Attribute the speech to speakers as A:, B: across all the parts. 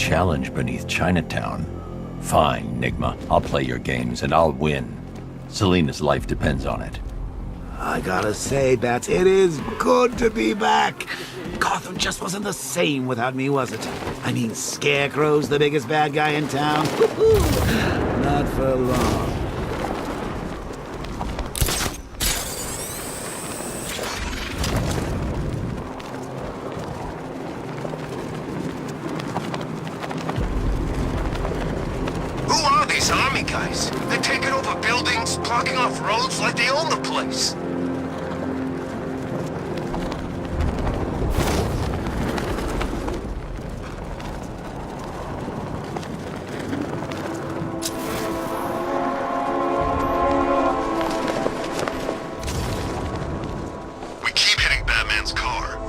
A: challenge beneath Chinatown. Fine, Nigma. I'll play your games and I'll win. Selena's life depends on it.
B: I gotta say, Bats, it is good to be back. Gotham just wasn't the same without me, was it? I mean, Scarecrow's the biggest bad guy in town. Not for long.
C: Who are these army guys? They're taking over buildings, blocking off roads like they own the place. We keep hitting Batman's car.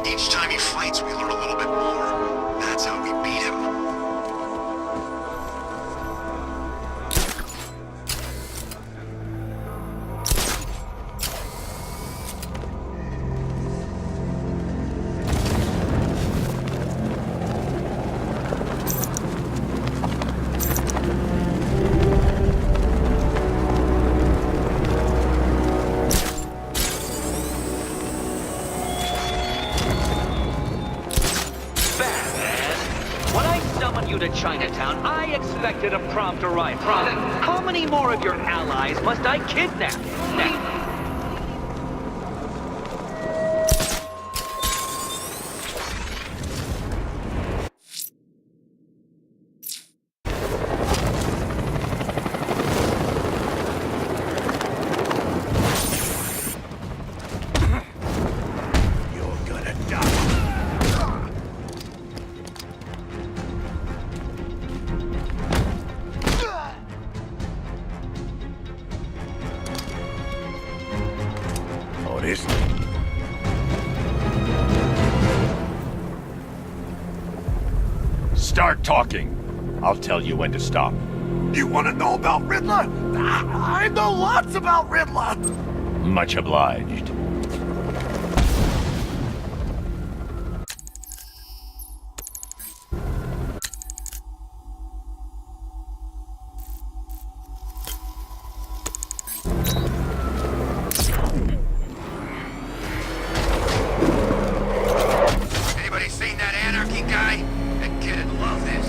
C: Each time he fights, we learn a little bit more. That's how we beat him.
D: When I summoned you to Chinatown, I expected a prompt arrival. How many more of your allies must I kidnap?
C: You're gonna die.
A: Otis? Start talking. I'll tell you when to stop.
B: You want to know about Riddler? I know lots about Riddler.
A: Much obliged.
C: Anybody seen that anarchy guy? That kid'd love this.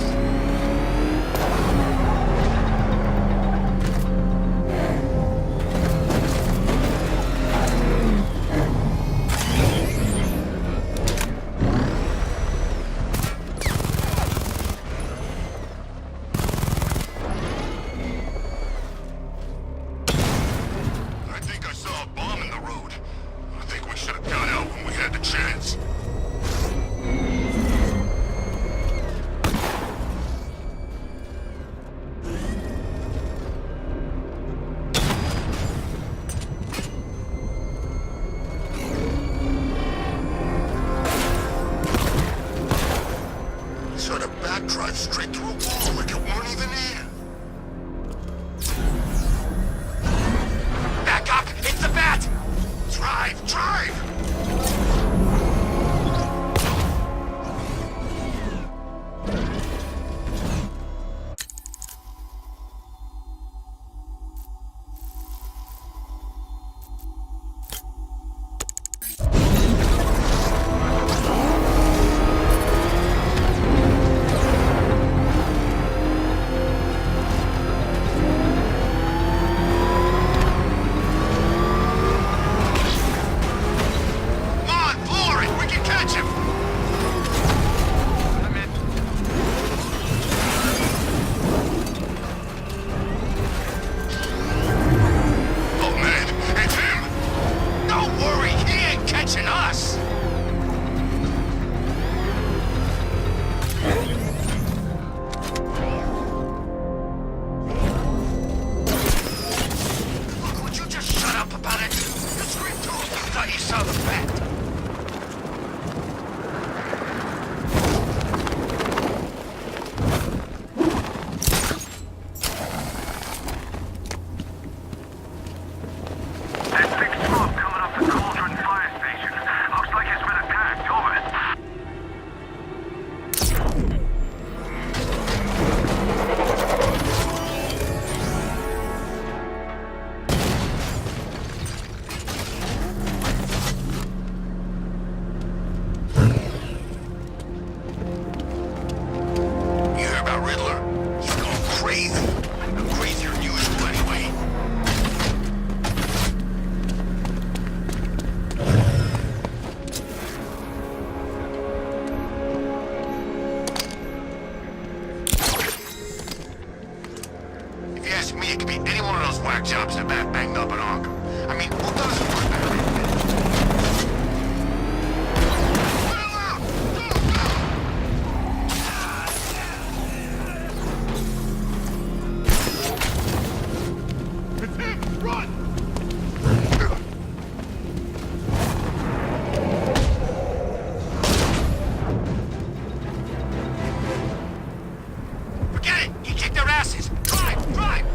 C: If you ask me, it could be any one of those whack jobs in the back banged up in Arkham. I mean, who doesn't want that? Forget it! You kicked their asses! Drive! Drive!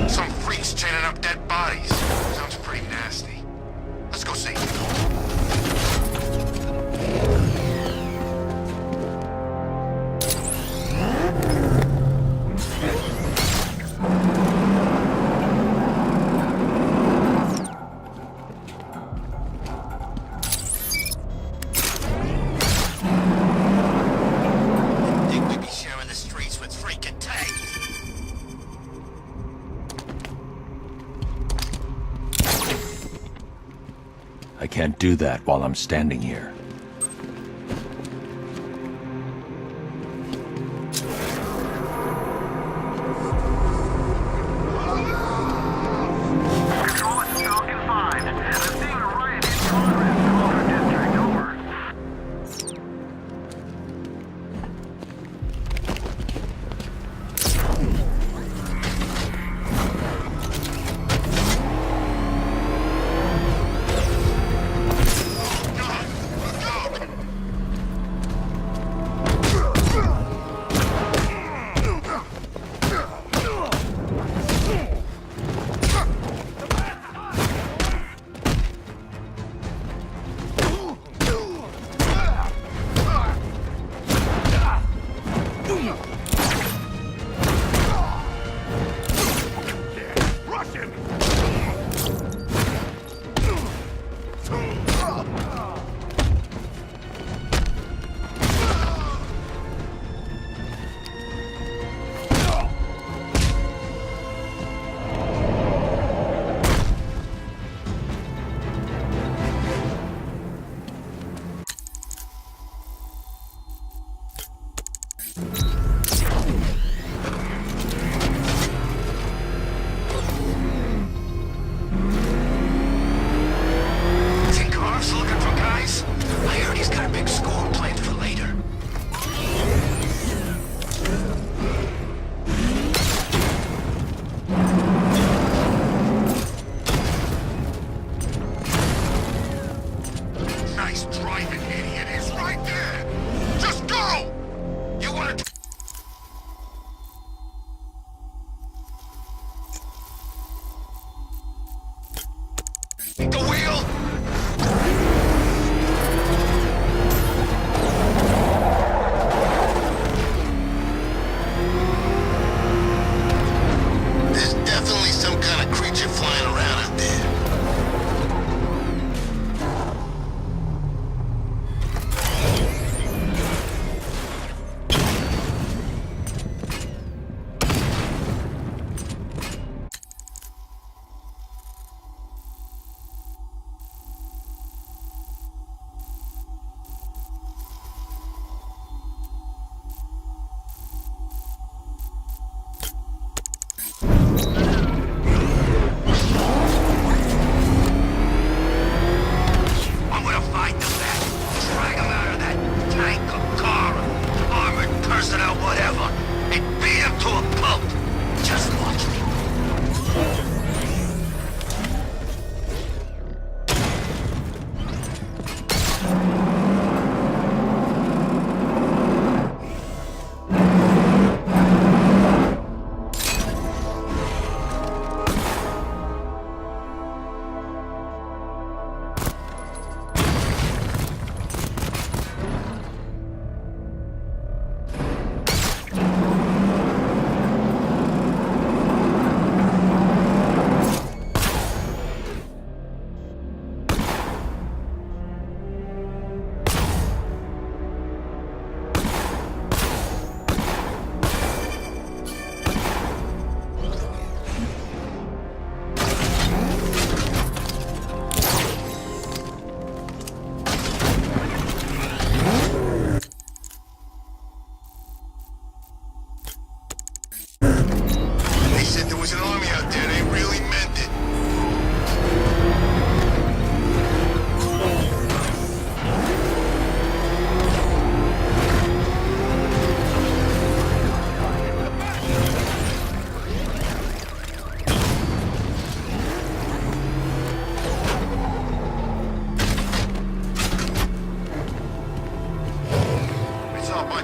C: Some freaks chaining up dead bodies. Sounds pretty nasty. Let's go see. Think we'd be sharing the streets with freaking tanks.
A: I can't do that while I'm standing here.
E: Control is Falcon 5. I'm seeing a riot in progress in Motor District. Over.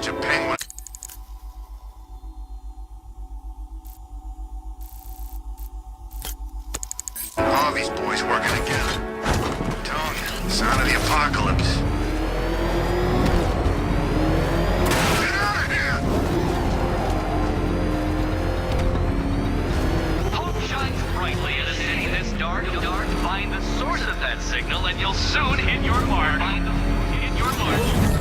C: bunch of penguins. All these boys working together. Telling you, sign of the apocalypse. Get out of here!
D: Hope shines brightly in a city this dark. Find the source of that signal, and you'll soon hit your mark. Find the hit your mark.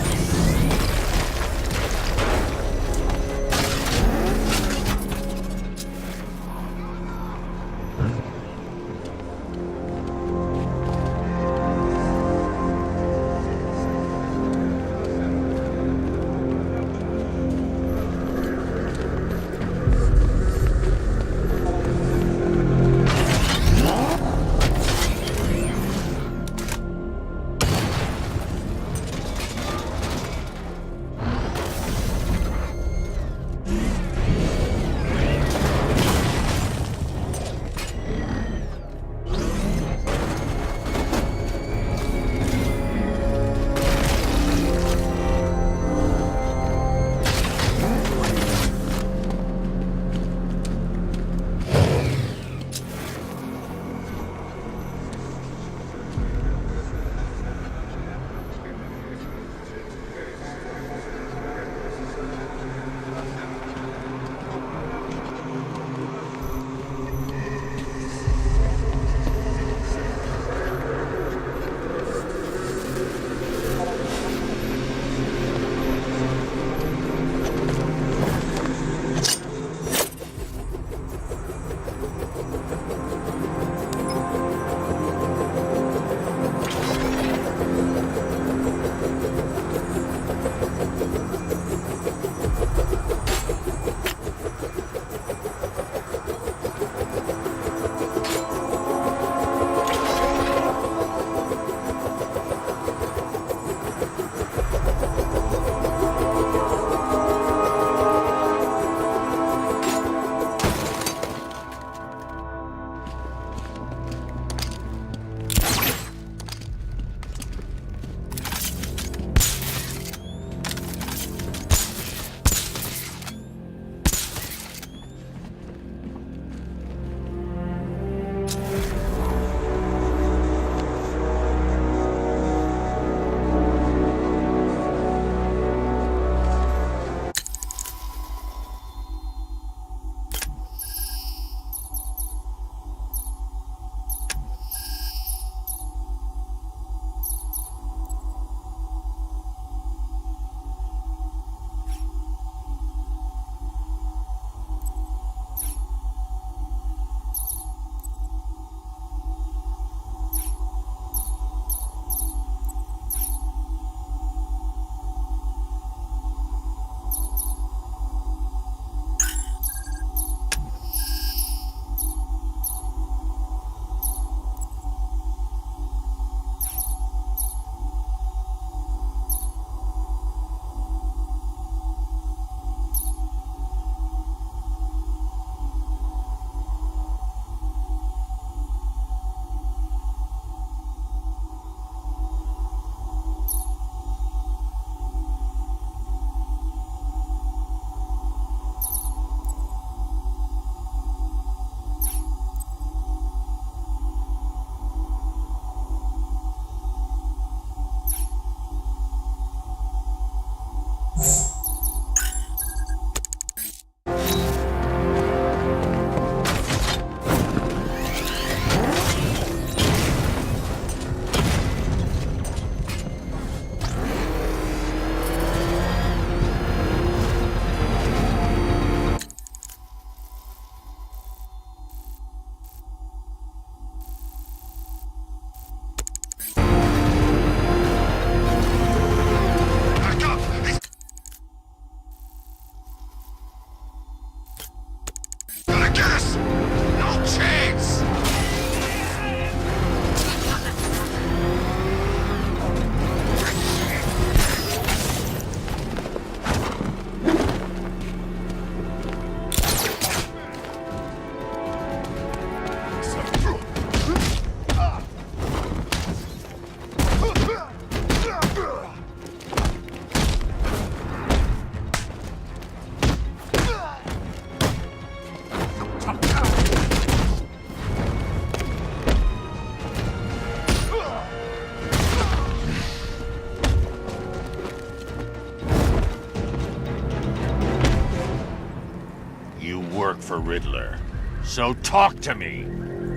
A: You work for Riddler. So talk to me.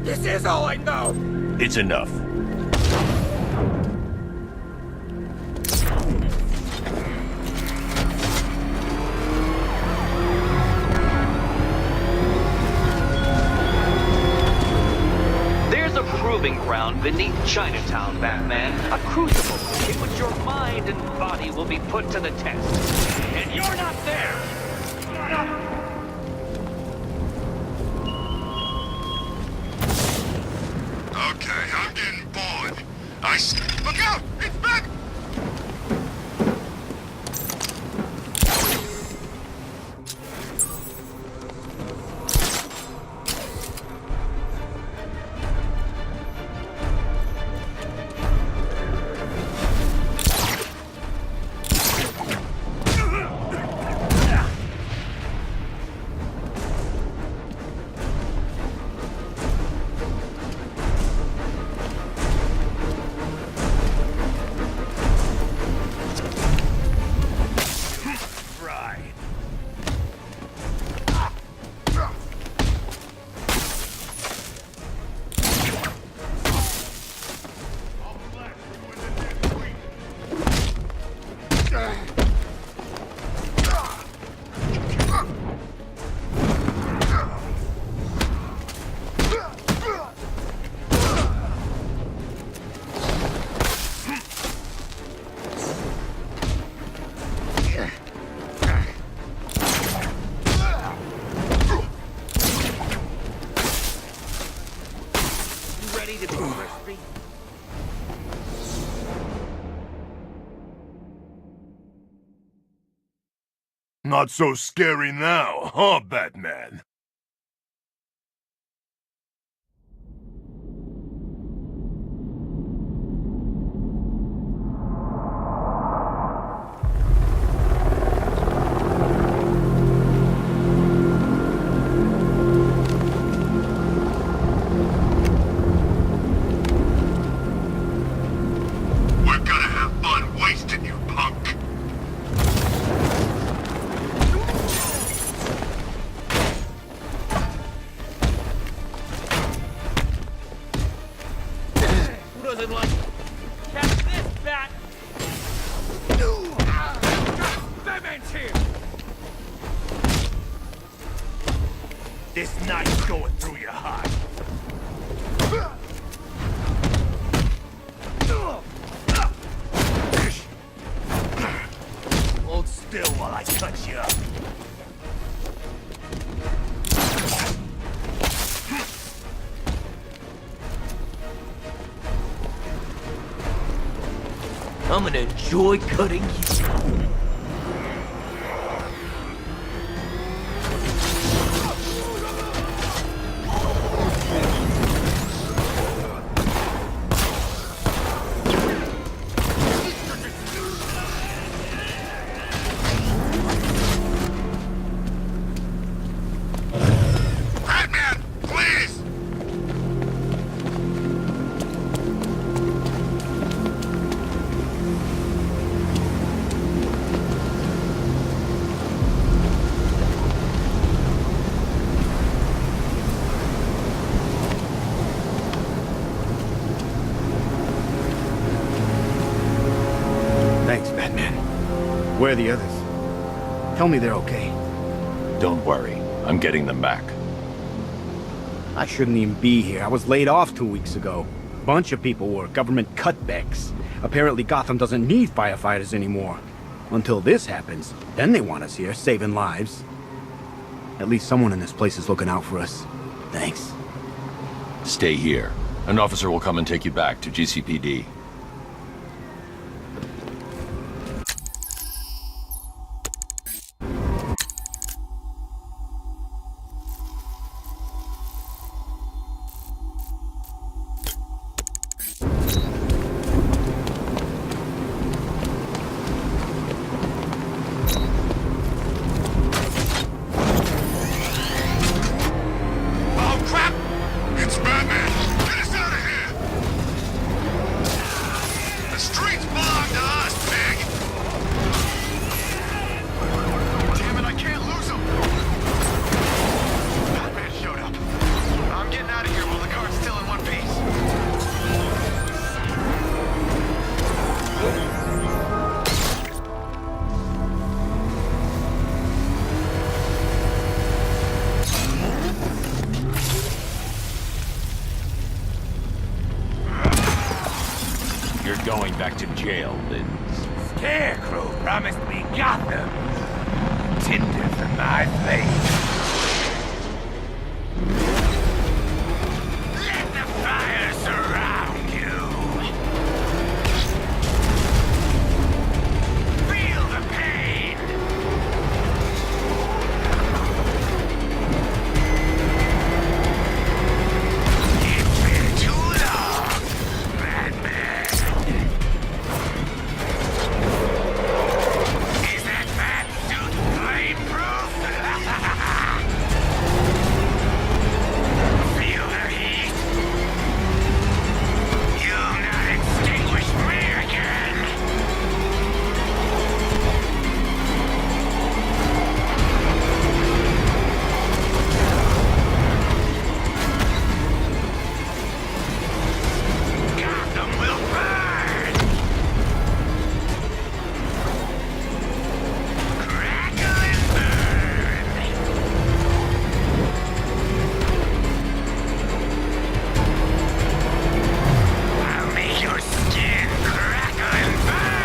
F: This is all I know!
A: It's enough.
D: There's a proving ground beneath Chinatown, Batman. A crucible in which your mind and body will be put to the test. And you're not there!
C: Okay, I'm getting bored. Look out! It's back!
D: Ready to be crispy?
C: Not so scary now, huh, Batman? We're gonna have fun wasting you, punk.
D: Who doesn't like... Catch this, Bat! Batman's here!
A: This knife's going through your heart. Hold still while I cut you up.
F: I'm gonna enjoy cutting you.
C: Batman, please!
B: Thanks, Batman. Where are the others? Tell me they're okay.
A: Don't worry. I'm getting them back.
B: I shouldn't even be here. I was laid off 2 weeks ago. Bunch of people were. Government cutbacks. Apparently Gotham doesn't need firefighters anymore. Until this happens, then they want us here, saving lives. At least someone in this place is looking out for us. Thanks.
A: Stay here. An officer will come and take you back to GCPD.
C: Oh, crap! It's Batman! Get us out of here!
A: jail, Linz.
F: Scarecrow promised me Gotham. Tinder for my flame. Let the fire surround you. Feel the pain. It's been too long, Batman. Is that bat suit flameproof? Feel the heat? You'll not extinguish me again! Gotham will burn! Crackle and burn! I'll make your skin crackle and burn!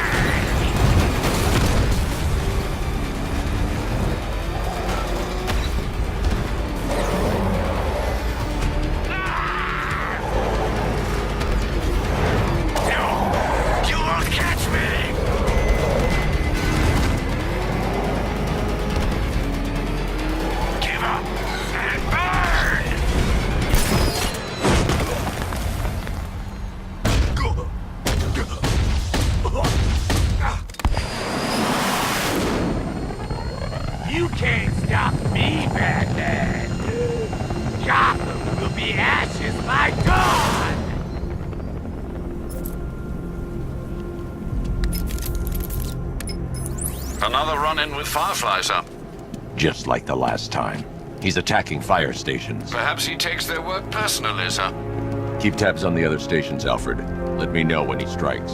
F: No! You won't catch me! Give up and burn! You can't stop me, Batman! Gotham will be ashes by dawn!
C: Another run-in with Fireflies, huh?
A: Just like the last time. He's attacking fire stations.
C: Perhaps he takes their work personally, sir.
A: Keep tabs on the other stations, Alfred. Let me know when he strikes.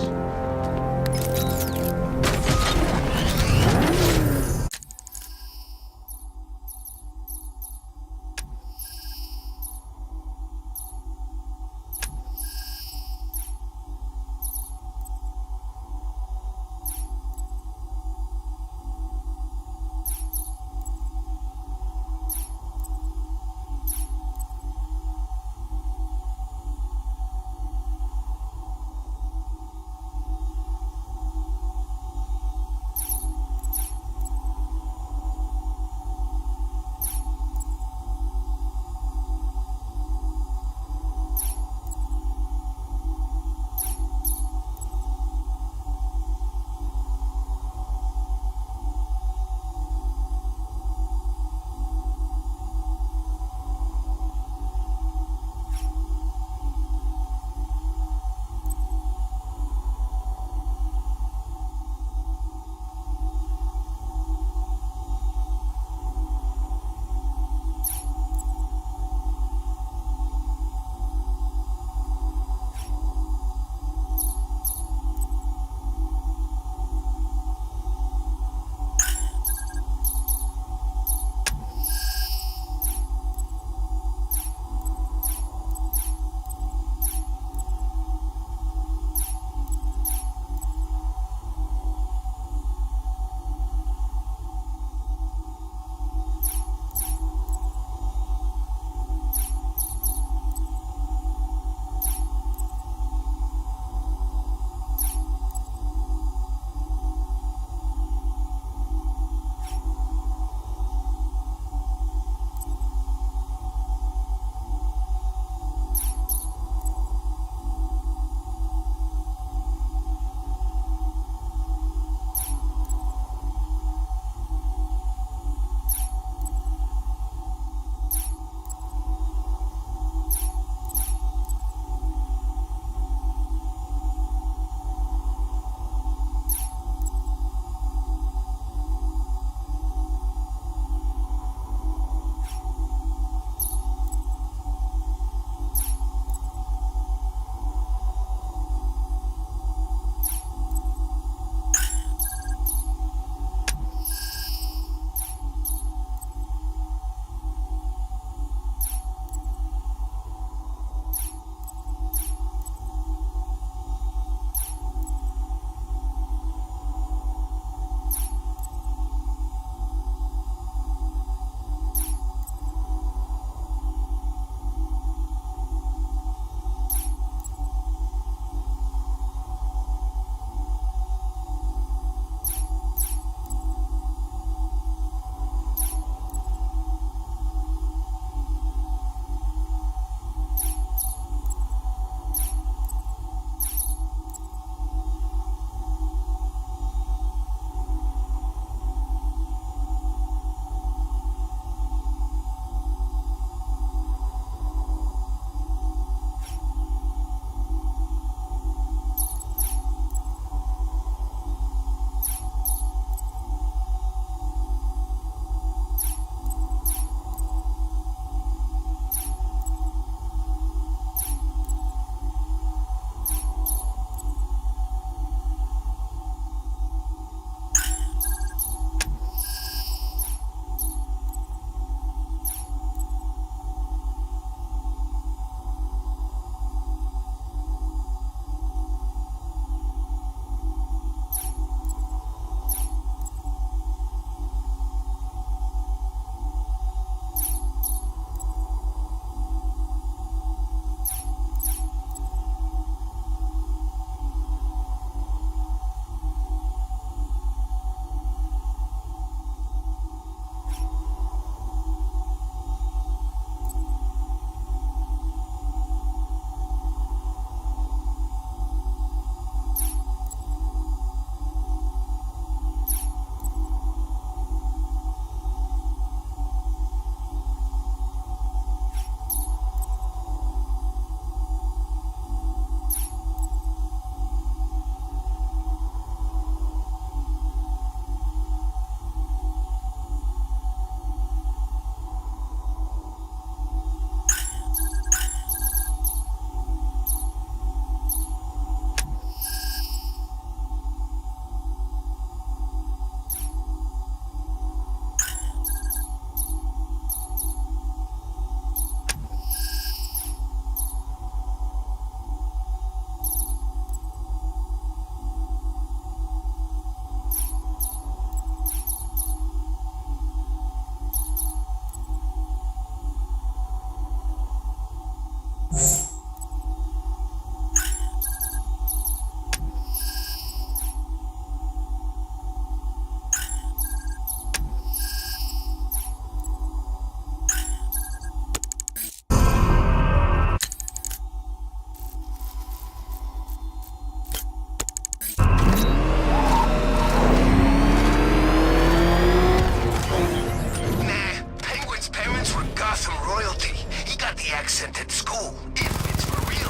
C: isn't at school. If it's for real.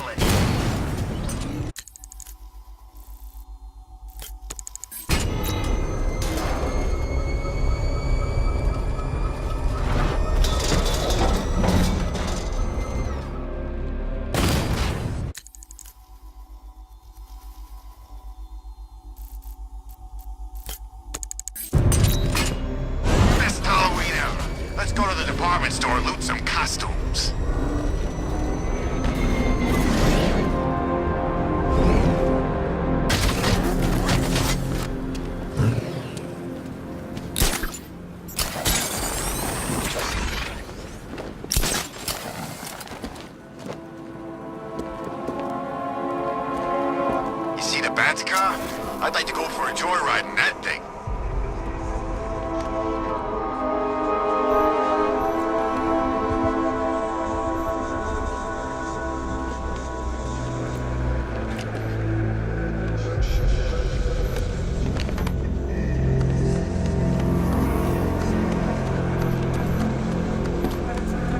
C: Best Halloween ever. Let's go to the department store and loot some costumes. You see the Bats car? I'd like to go for a joyride in that thing.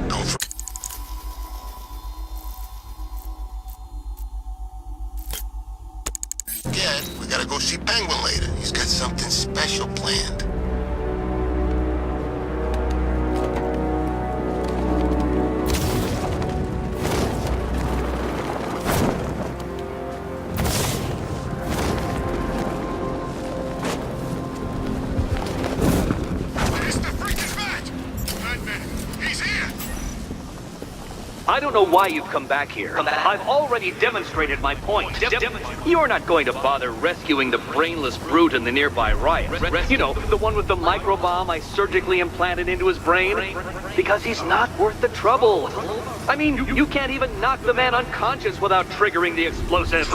C: Go for Again, we gotta go see Penguin later. He's got something special planned. Where's the freaking bat? Batman, he's here!
D: I don't know why you've come back here. I've already demonstrated my point. You're not going to bother rescuing the brainless brute in the nearby riot. You know, the one with the microbomb I surgically implanted into his brain? Because he's not worth the trouble. I mean, you can't even knock the man unconscious without triggering the explosive.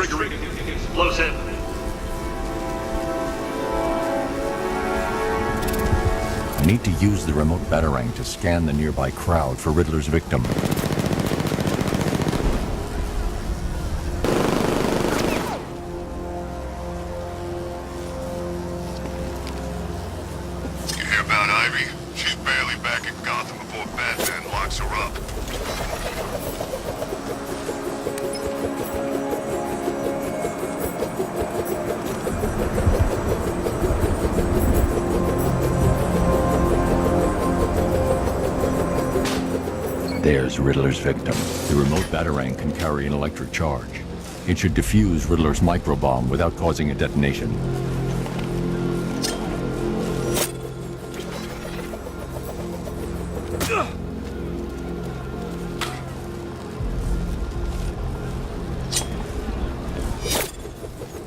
A: I need to use the remote batarang to scan the nearby crowd for Riddler's victim.
C: You hear about Ivy? She's barely back in Gotham before Batman locks her up.
A: There's Riddler's victim. The remote batarang can carry an electric charge. It should defuse Riddler's microbomb without causing a detonation.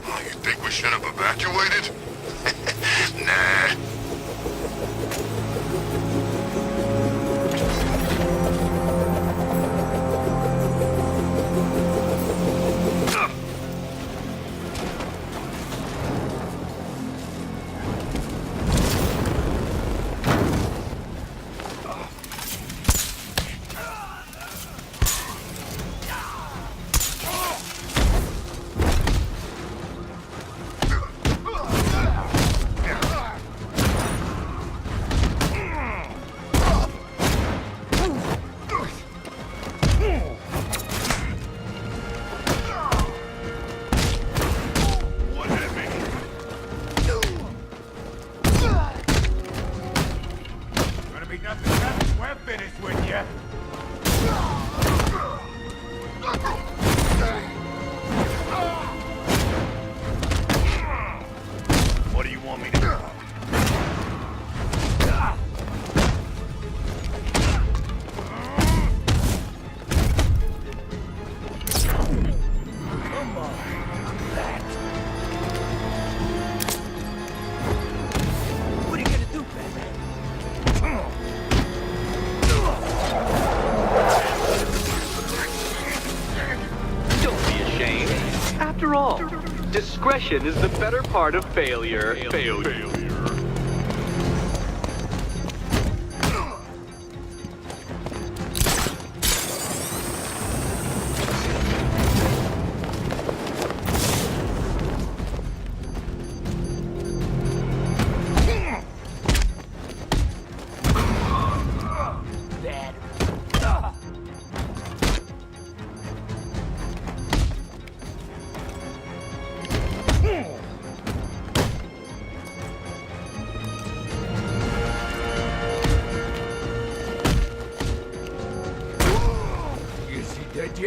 C: Oh, you think we should have evacuated? Nah.
F: Gonna be nothing left. We're finished with you. What do you want me to do?
D: Don't be ashamed. After all, discretion is the better part of failure.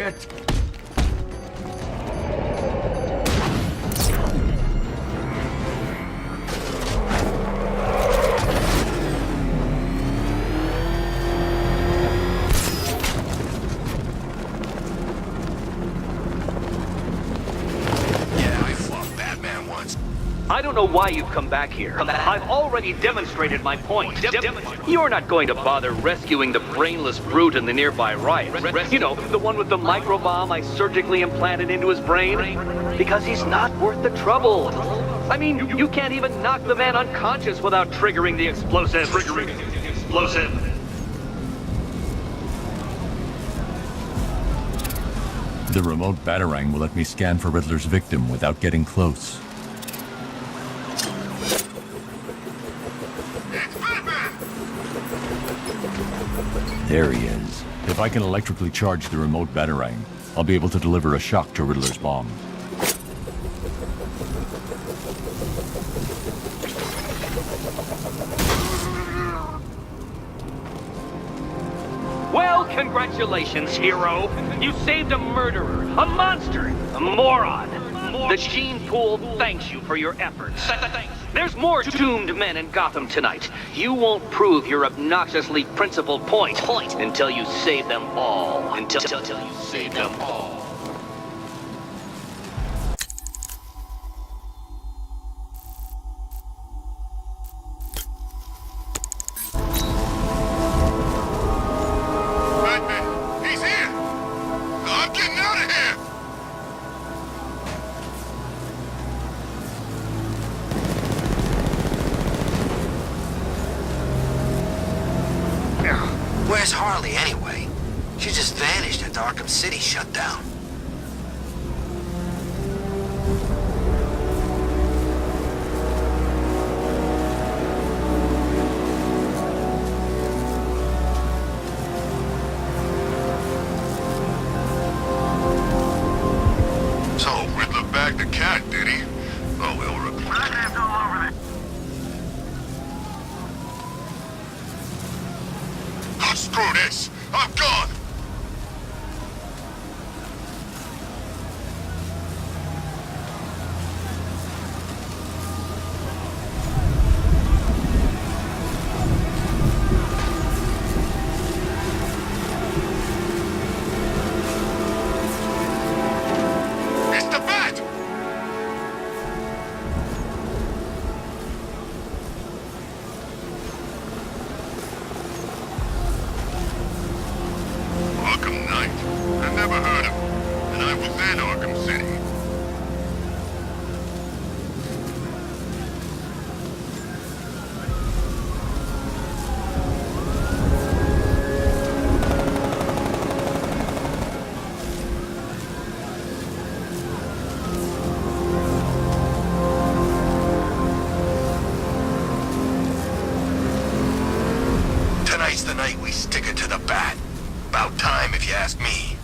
F: yet?
C: Yeah, I fought Batman once.
D: I don't know why you've come back here. I've already demonstrated my point. You're not going to bother rescuing the brainless brute in the nearby riot. You know, the one with the microbomb I surgically implanted into his brain? Because he's not worth the trouble. I mean, you can't even knock the man unconscious without triggering the explosive.
A: The remote Batarang will let me scan for Riddler's victim without getting close.
C: It's Batman!
A: There he is. If I can electrically charge the remote Batarang, I'll be able to deliver a shock to Riddler's bomb.
D: Well, congratulations, hero. You saved a murderer, a monster, a moron. The gene pool thanks you for your efforts. There's more doomed men in Gotham tonight. You won't prove your obnoxiously principled point until you save them all. Until you save them all.
C: Batman, he's here! I'm getting out of here!
G: Where's Harley anyway? She just vanished after Arkham City shut down.
C: So, Riddler bagged the cat, did he? Oh, we'll report.
E: Batman's all over this.
C: Oh, screw this! I'm gone! It's the Bat! Arkham Knight. I never heard of him. And I was in Arkham City. Tonight's the night we stick it to the Bat. About time, if you ask me.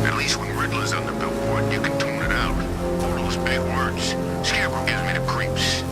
C: At least when Riddler's on the billboard, you can tune it out. All those big words. Scarecrow gives me the creeps.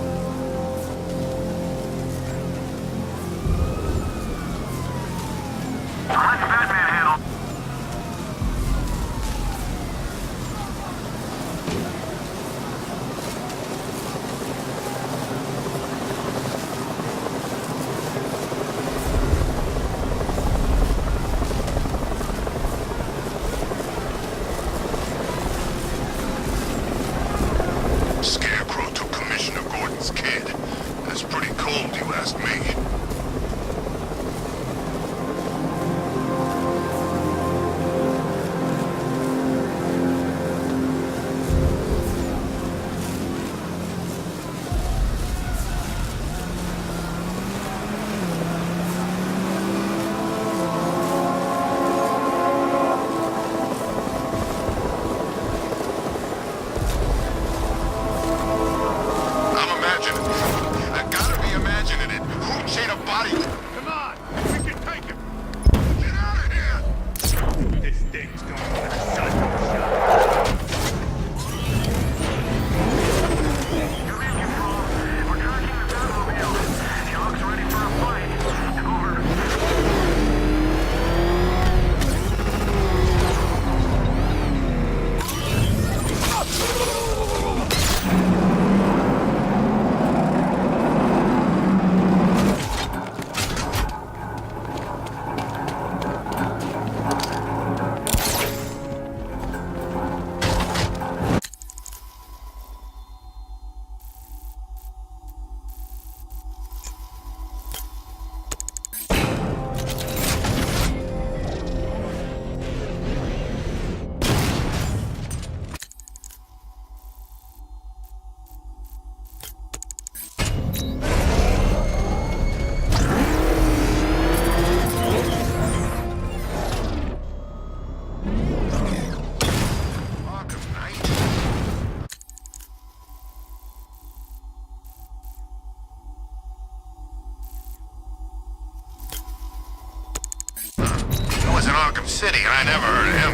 C: Arkham City, and I never heard of him.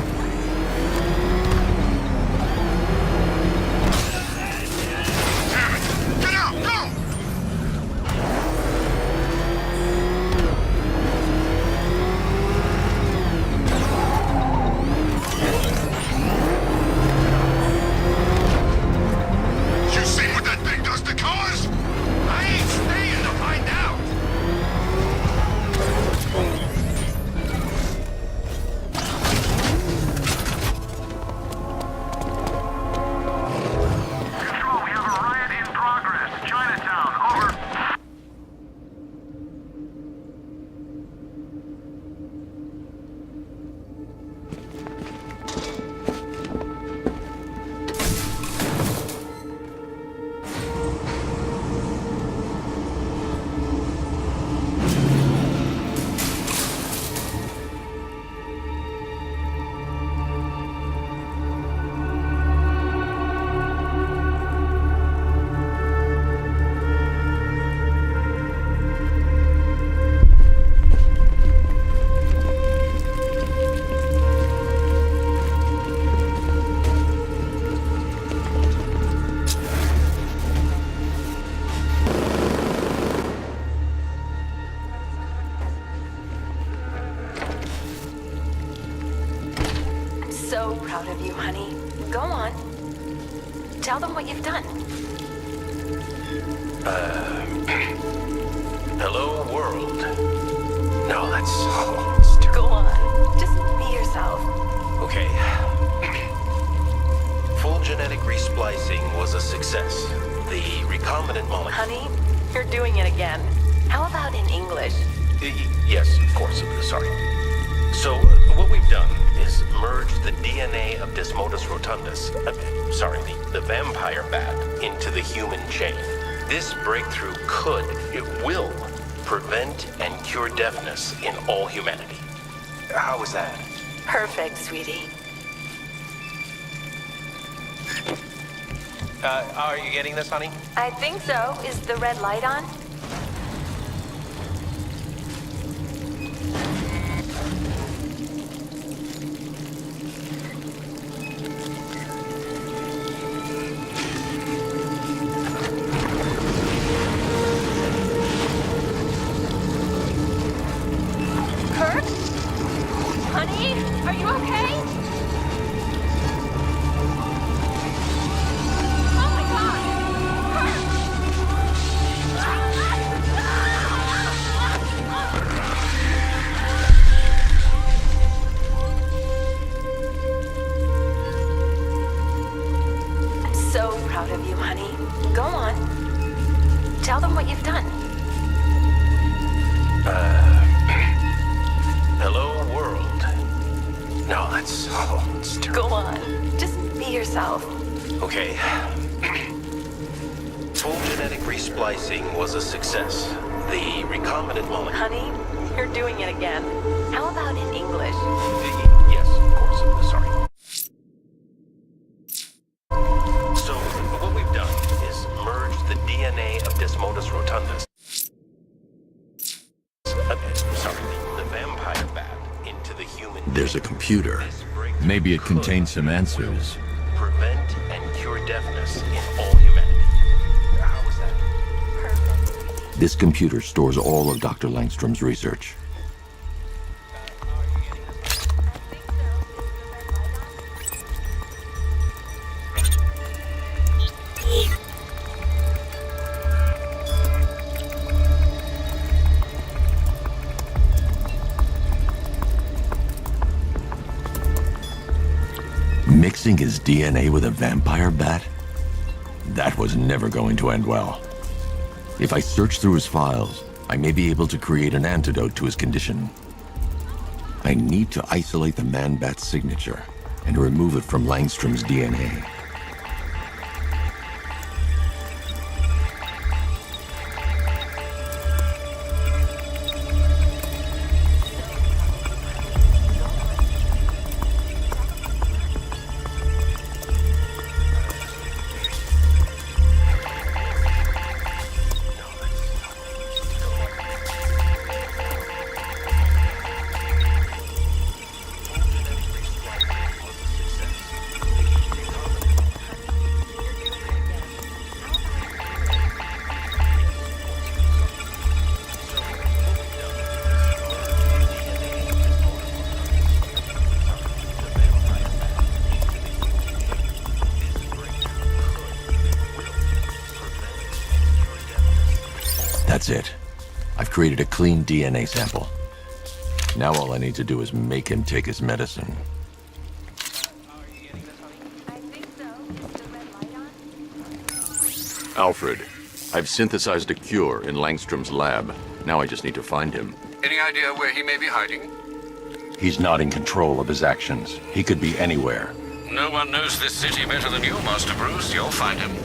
C: Damn it! Get out! Go! You see what that thing does to cars? I ain't staying to find out.
E: Control, we have a riot in progress. Chinatown, over.
H: So proud of you, honey. Go on. Tell them what you've done.
I: Hello, world. No, that's terrible.
H: Go on. Just be yourself.
I: Okay. Full genetic resplicing was a success. The recombinant molecule...
H: Honey, you're doing it again. How about in English?
I: Yes, of course. Sorry. So, what we've done is merged the DNA of Desmodus rotundus, the vampire bat, into the human chain. This breakthrough it will, prevent and cure deafness in all humanity. How was that?
H: Perfect, sweetie.
I: Are you getting this, honey?
H: I think so. Is the red light on? Kurt? Honey, are you okay? Oh my God! Kurt! I'm so proud of you, honey. Go on. Tell them what you've done.
I: Hello, world. No, that's terrible.
H: Go on. Just be yourself.
I: Okay. Full genetic resplicing was a success. The recombinant molecule...
H: Honey, you're doing it again. How about in English?
I: Yes, of course. Sorry. So, what we've done is merged the DNA of Desmodus rotundus. The vampire bat into the human...
A: There's a computer. Maybe it contains some answers.
I: Prevent and cure deafness in all humanity. How was that?
H: Perfect.
A: This computer stores all of Dr. Langstrom's research. Mixing his DNA with a vampire bat? That was never going to end well. If I search through his files, I may be able to create an antidote to his condition. I need to isolate the man-bat's signature and remove it from Langstrom's DNA. That's it. I've created a clean DNA sample. Now all I need to do is make him take his medicine. Alfred, I've synthesized a cure in Langstrom's lab. Now I just need to find him.
J: Any idea where he may be hiding?
A: He's not in control of his actions. He could be anywhere.
J: No one knows this city better than you, Master Bruce. You'll find him.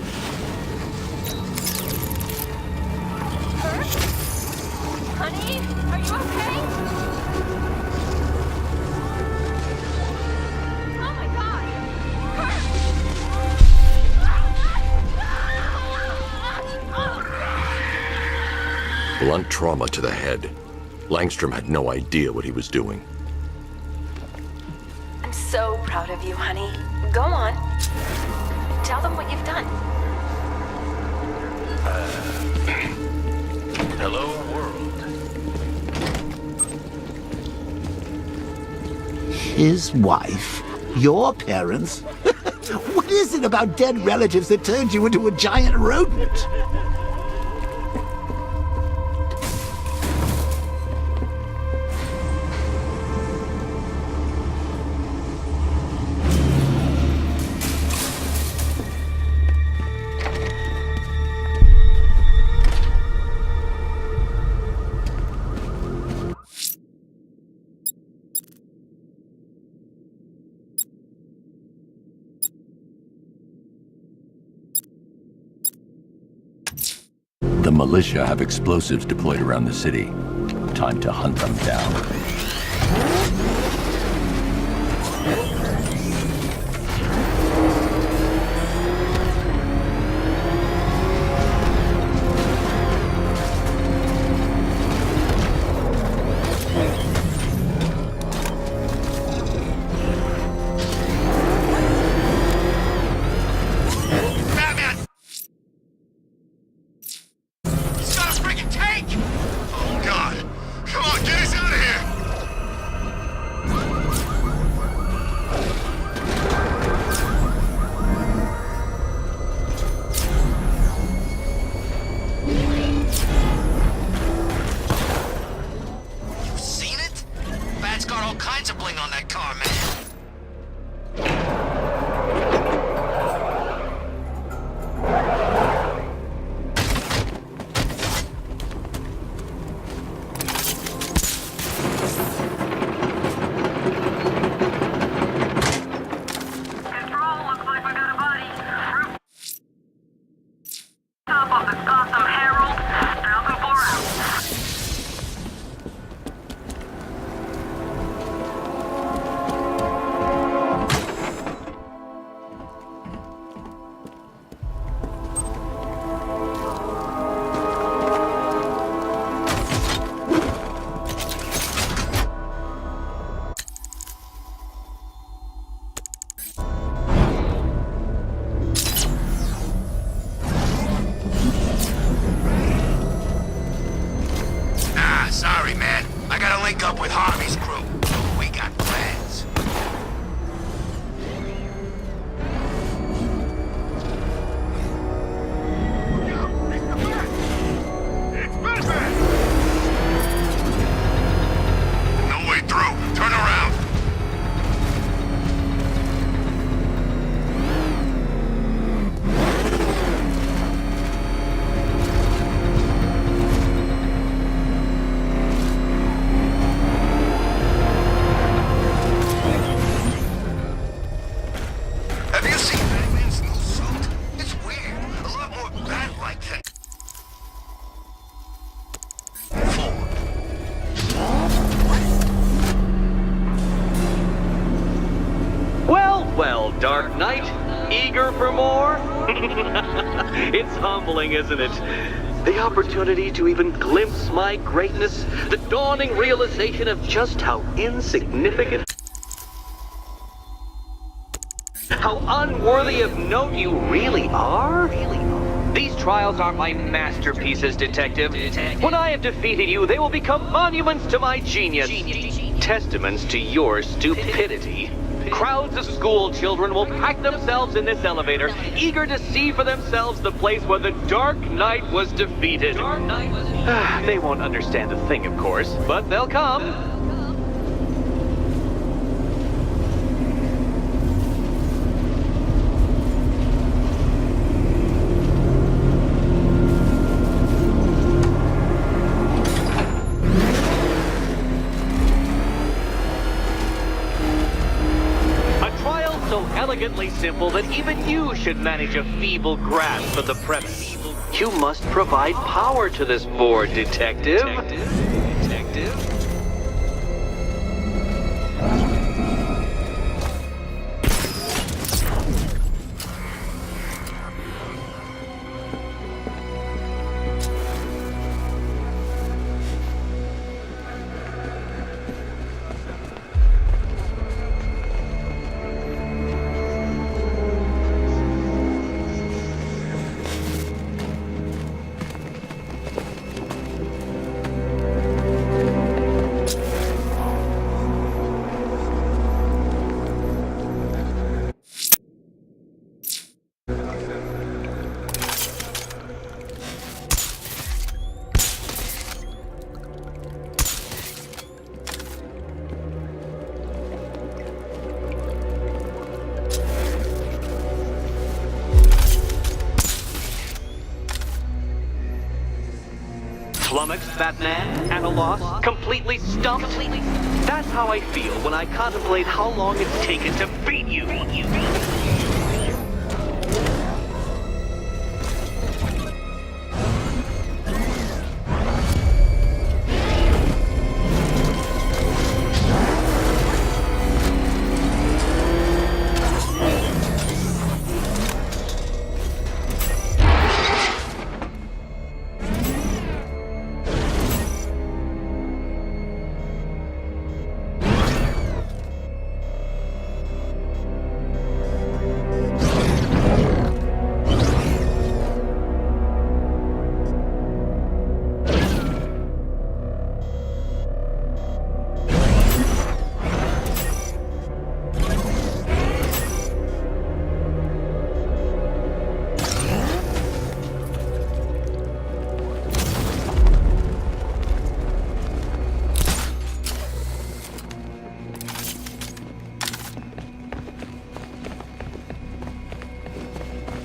H: Honey, are you okay? Oh my God!
A: Blunt trauma to the head. Langstrom had no idea what he was doing.
H: I'm so proud of you, honey. Go on. Tell them what you've done.
I: Hello, world.
B: His wife? Your parents? What is it about dead relatives that turned you into a giant rodent?
A: The militia have explosives deployed around the city. Time to hunt them down.
D: Well, Dark Knight, eager for more? It's humbling, isn't it? The opportunity to even glimpse my greatness, the dawning realization of just how insignificant, how unworthy of note you really are? These trials are my masterpieces, Detective. When I have defeated you, they will become monuments to my genius. testaments to your stupidity. Crowds of school children will pack themselves in this elevator, eager to see for themselves the place where the Dark Knight was defeated. They won't understand a thing, of course, but they'll come. Elegantly simple that even you should manage a feeble grasp of the premise. You must provide power to this board, Detective. Flummoxed, Batman, at a loss, completely stumped. That's how I feel when I contemplate how long it's taken to beat you.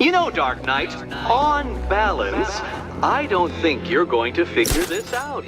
D: You know, Dark Knight, on balance, I don't think you're going to figure this out.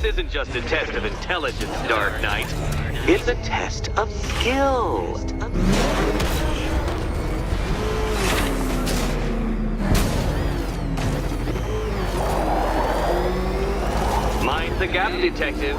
D: This isn't just a test of intelligence, Dark Knight. It's a test of skill. Mind the gap, Detective.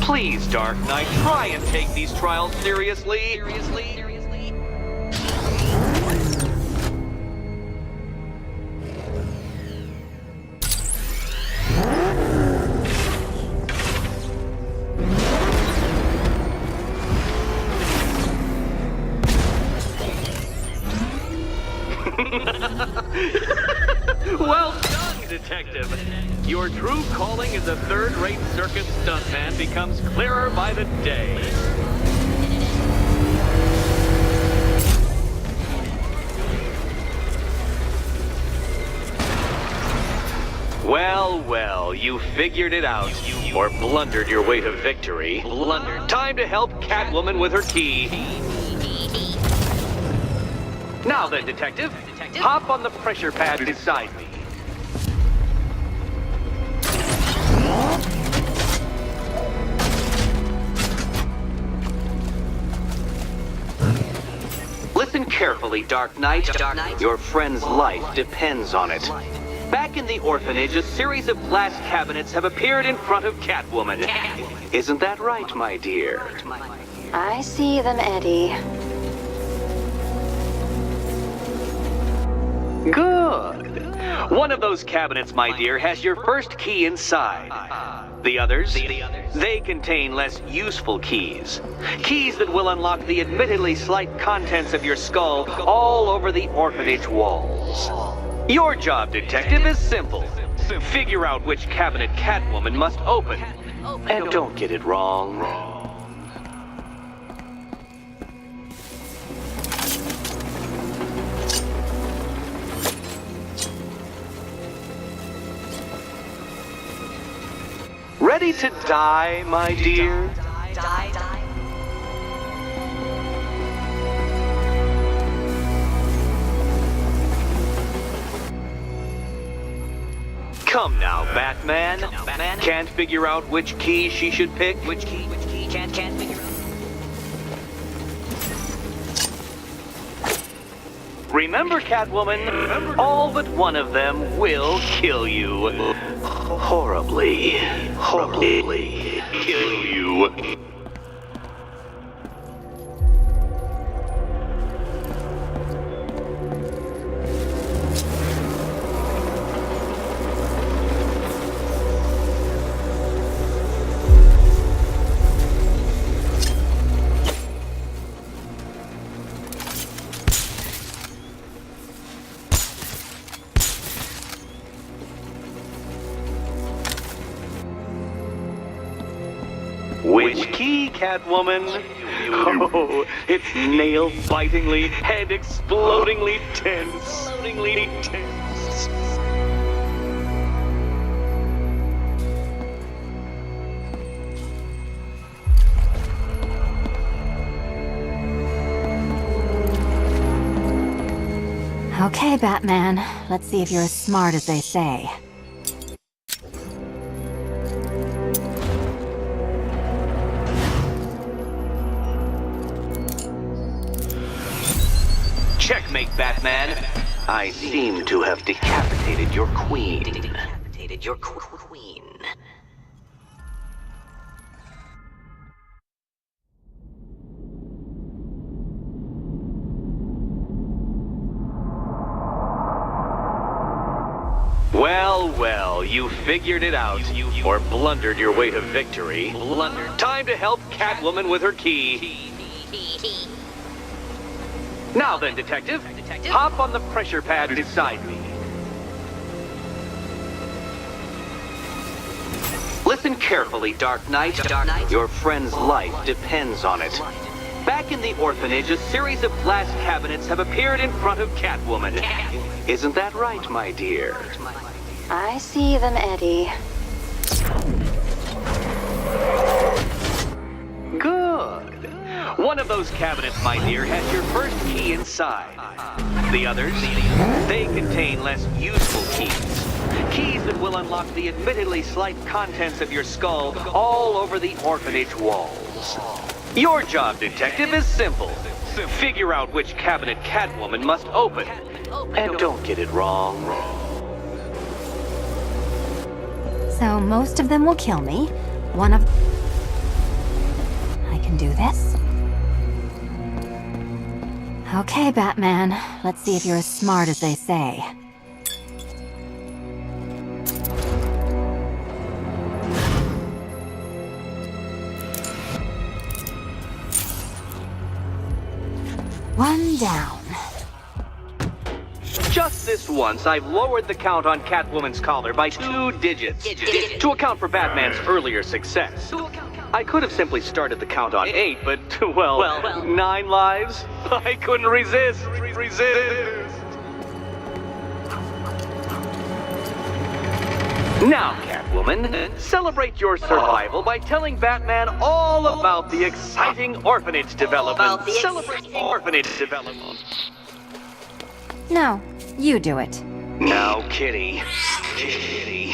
D: Please, Dark Knight, try and take these trials seriously. Well done, Detective. Your true calling as a third-rate circus stuntman becomes clearer by the day. Well, well, you figured it out. Or blundered your way to victory. Blundered. Time to help Catwoman with her key. Now then, Detective, hop on the pressure pad beside me. Listen carefully, Dark Knight. Your friend's life depends on it. Back in the orphanage, a series of glass cabinets have appeared in front of Catwoman. Isn't that right, my dear?
H: I see them, Eddie.
D: Good. One of those cabinets, my dear, has your first key inside. The others? They contain less useful keys. Keys that will unlock the admittedly slight contents of your skull all over the orphanage walls. Your job, Detective, is simple. Figure out which cabinet Catwoman must open. And don't get it wrong. Ready to die, my dear?
H: Die.
D: Come now, Batman. Can't figure out which key she should pick?
H: Which key? Can't figure out.
D: Remember, Catwoman, all but one of them will kill you. Horribly kill you. Which key, Catwoman? Oh, it's nail-bitingly, head-explodingly tense.
H: Okay, Batman. Let's see if you're as smart as they say.
D: Checkmate, Batman. I seem to have decapitated your queen. Well, Well, you figured it out. Or blundered your way to victory. Time to help Catwoman with her key. Now then, Detective, hop on the pressure pad beside me. Listen carefully, Dark Knight. Your friend's life depends on it. Back in the orphanage, a series of glass cabinets have appeared in front of Catwoman. Isn't that right, my dear?
H: I see them, Eddie.
D: Good. One of those cabinets, my dear, has your first key inside. The others, they contain less useful keys. Keys that will unlock the admittedly slight contents of your skull all over the orphanage walls. Your job, Detective, is simple. Figure out which cabinet Catwoman must open. And don't get it wrong.
K: So most of them will kill me. One of... I can do this. Okay, Batman. Let's see if you're as smart as they say. One down.
D: Just this once, I've lowered the count on Catwoman's collar by 2 digits to account for Batman's earlier success. I could have simply started the count on 8, but, well, 9 lives? I couldn't resist. Now, Catwoman, celebrate your survival by telling Batman all about the exciting orphanage development. Celebrate orphanage development.
K: No, you do it.
D: Now, Kitty. Kitty.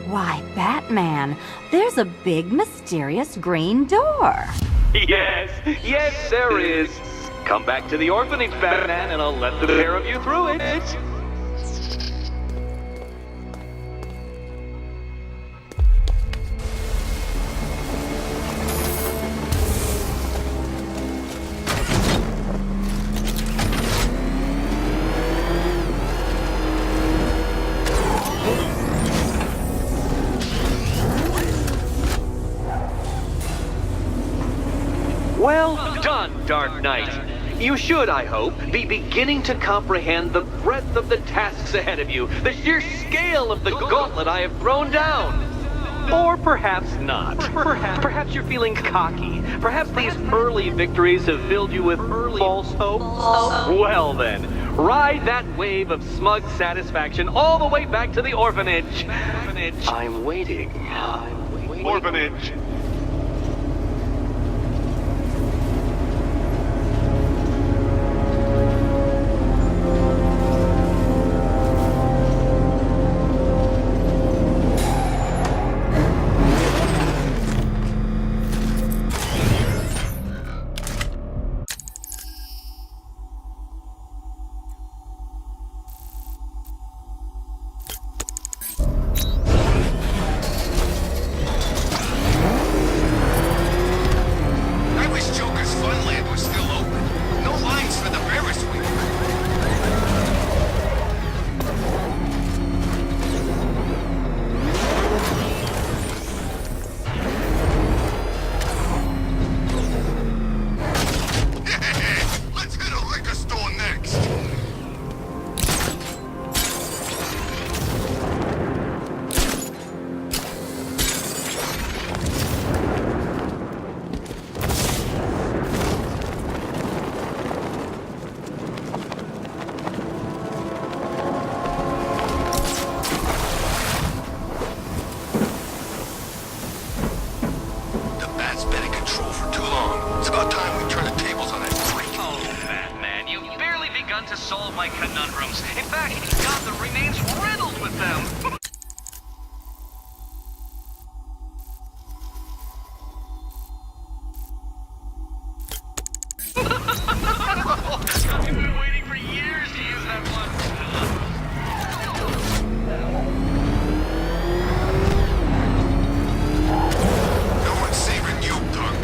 K: Why, Batman, there's a big mysterious green door.
D: Yes, there is. Come back to the orphanage, Batman, and I'll let the pair of you through it. Well done, Dark Knight. You should, I hope, be beginning to comprehend the breadth of the tasks ahead of you, the sheer scale of the gauntlet I have thrown down. Or perhaps not. Perhaps you're feeling cocky. Perhaps these early victories have filled you with false hope. Well then, ride that wave of smug satisfaction all the way back to the orphanage. I'm waiting. Orphanage. To solve my conundrums. In fact, Gotham remains riddled with them. I've been waiting for years to use that one.
C: No one's saving you, punk.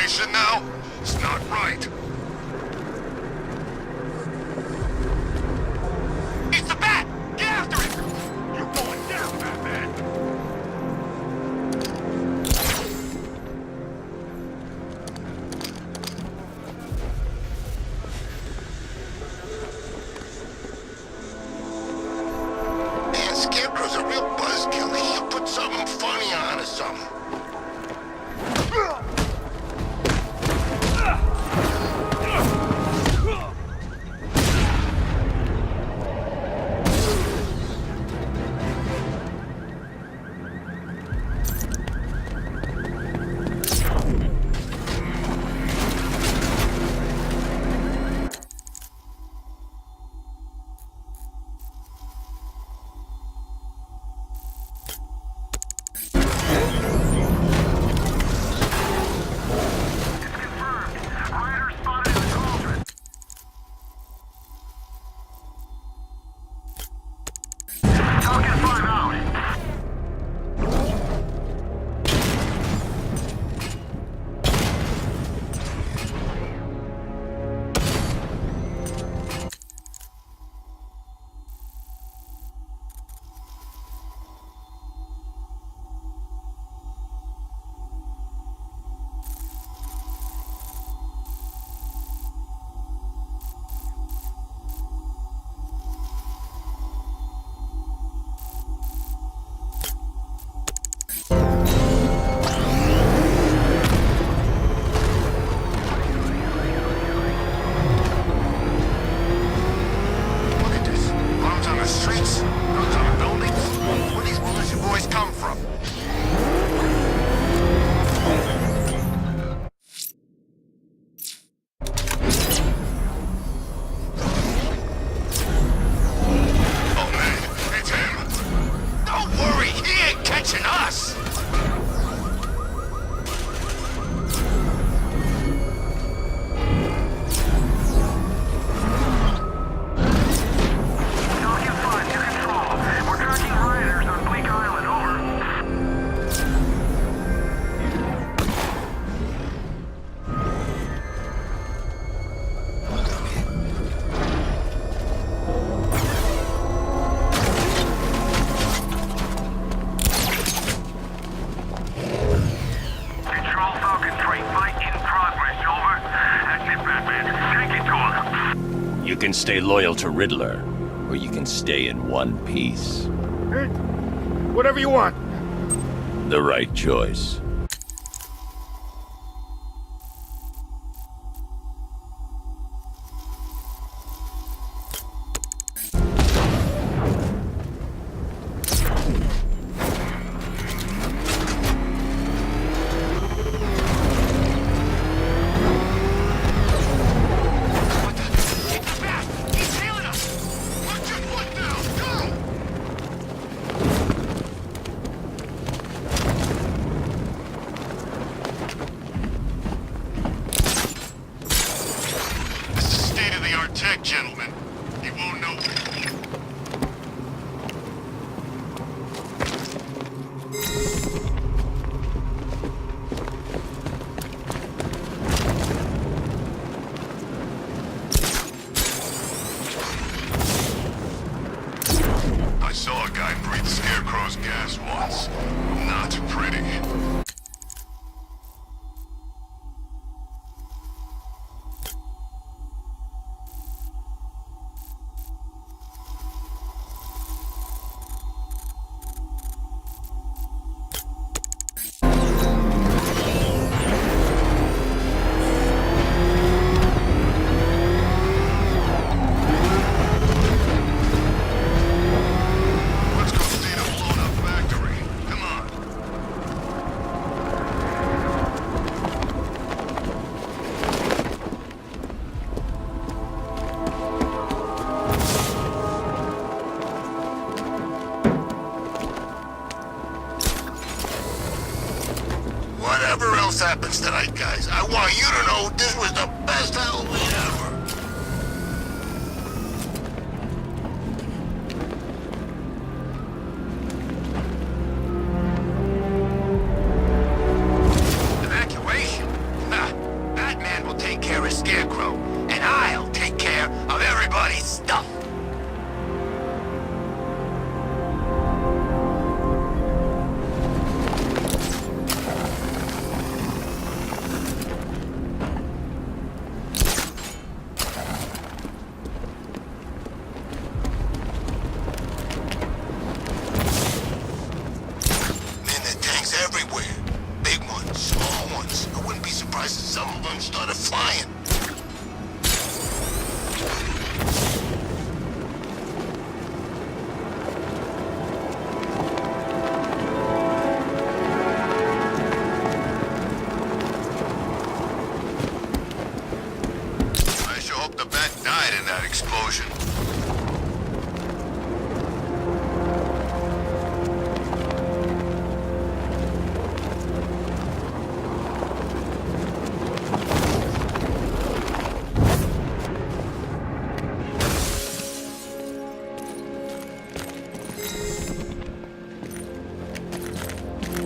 C: position now? It's not right.
F: It's the bat! Get after it! You're going down, Batman!
C: Man, Scarecrow's a real buzzkill. He should put something funny on or something.
J: You can stay loyal to Riddler, or you can stay in one piece.
F: Whatever you want.
J: The right choice.
C: Tech, gentlemen. He won't know. I saw a guy breathe Scarecrow's gas once. Not pretty. Whatever else happens tonight, guys, I want you to know this was the best Halloween ever. Evacuation? Ha! surprised some of them started flying. I sure hope the bat died in that explosion.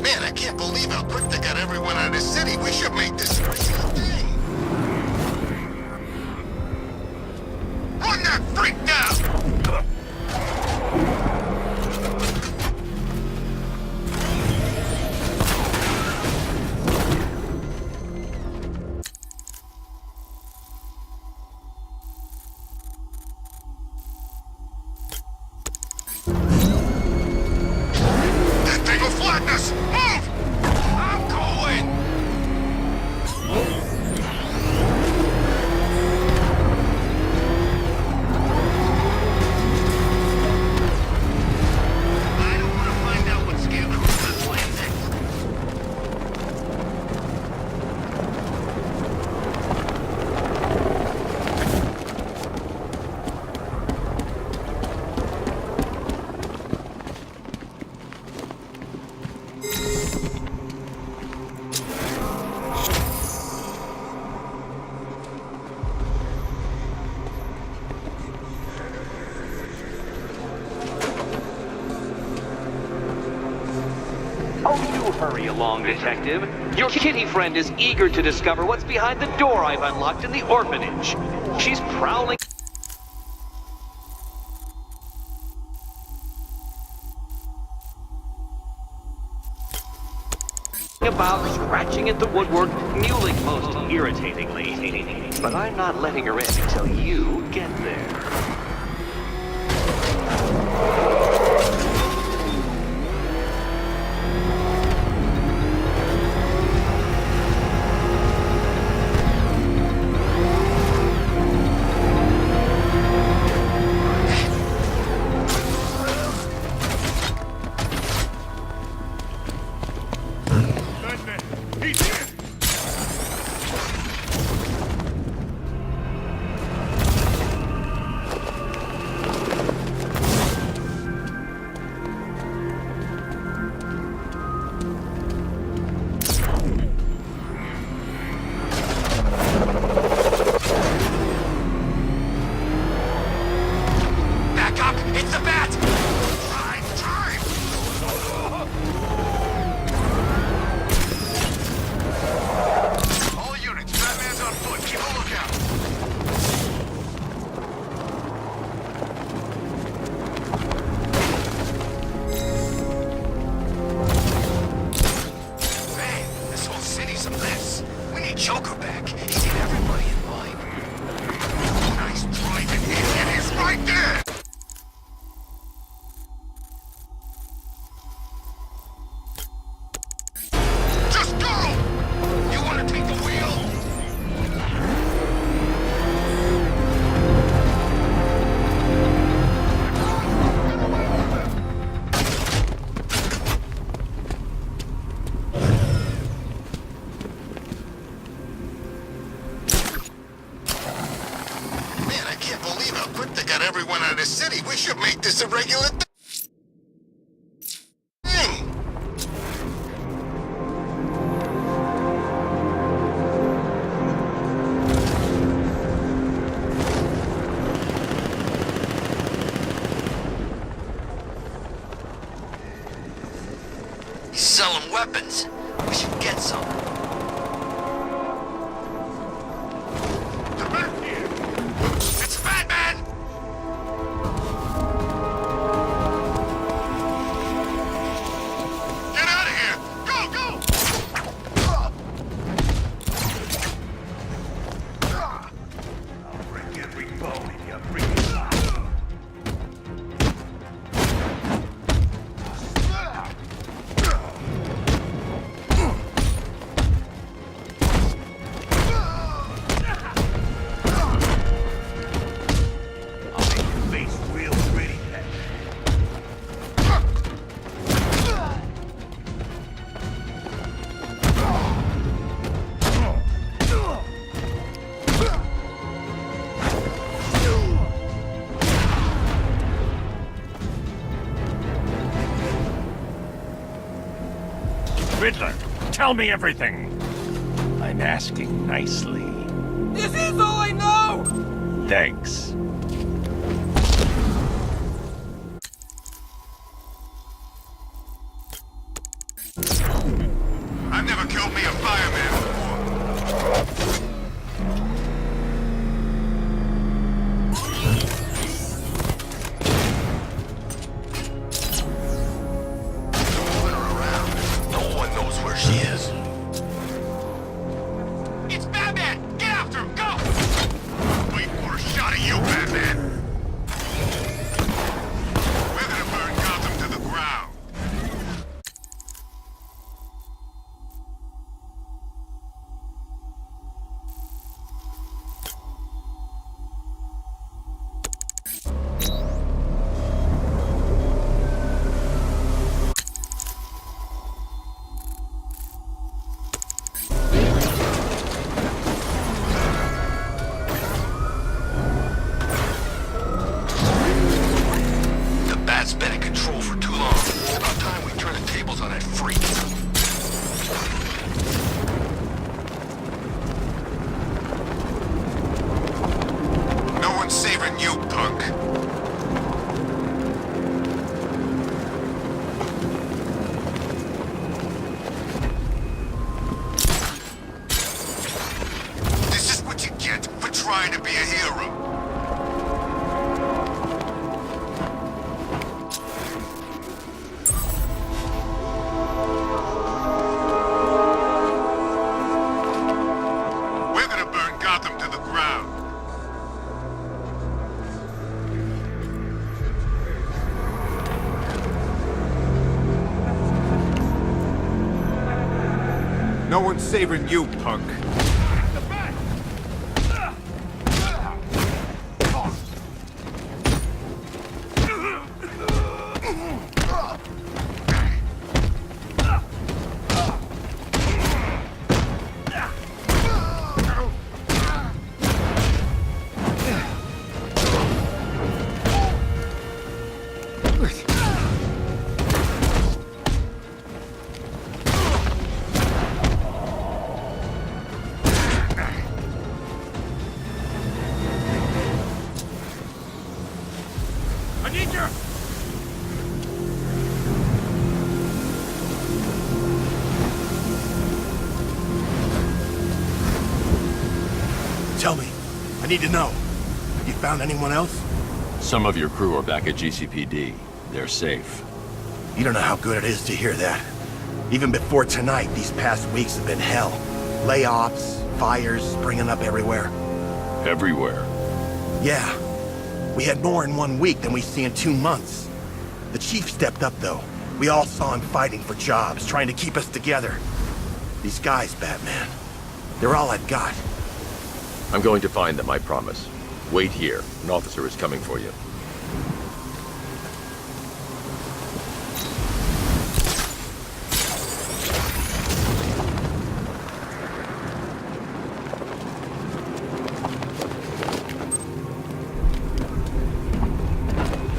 C: Man, I can't believe how quick they got everyone out of the city. We should make this a real thing. Run that freak down! That thing will flatten us! Move! I'm going! I don't want to find out what Scarecrow is playing next.
D: Oh, do hurry along, Detective. Your kitty friend is eager to discover what's behind the door I've unlocked in the orphanage. She's prowling about, scratching at the woodwork, mewling most irritatingly. But I'm not letting her in until you get there.
F: He's here!
C: Back up! It's the bat! Drive! Drive! All units, Batman's on foot. Keep a lookout. Man, this whole city's a mess. We need Joker back. He did everybody in line. Nice driving. It is right there! Just go! You want to take the wheel? Man, I can't believe how quick they got everyone out of the city. We should make this a regular thing. He's selling weapons. We should get some. They're back here. It's Batman!
F: tell me everything.
J: I'm asking nicely.
F: This is all I know!
J: Thanks.
C: I've never killed me a fireman before. Moving her around. No one knows where she is. It's Batman! Get after him! Go! Wait for a shot of you, Batman! We're gonna burn Gotham to the ground. The Bat's been in control for too long. It's about time we turn the tables on that freak. No one's saving you, punk. This is what you get for trying to be a hero. We're gonna burn Gotham to the ground. No one's saving you, punk.
F: I need your...
L: Tell me. I need to know. Have you found anyone else?
J: Some of your crew are back at GCPD. They're safe.
L: You don't know how good it is to hear that. Even before tonight, these past weeks have been hell. Layoffs, fires springing up everywhere.
J: Everywhere.
L: Yeah. We had more in 1 week than we see in 2 months. The chief stepped up, though. We all saw him fighting for jobs, trying to keep us together. These guys, Batman, they're all I've got.
J: I'm going to find them, I promise. Wait here. An officer is coming for you.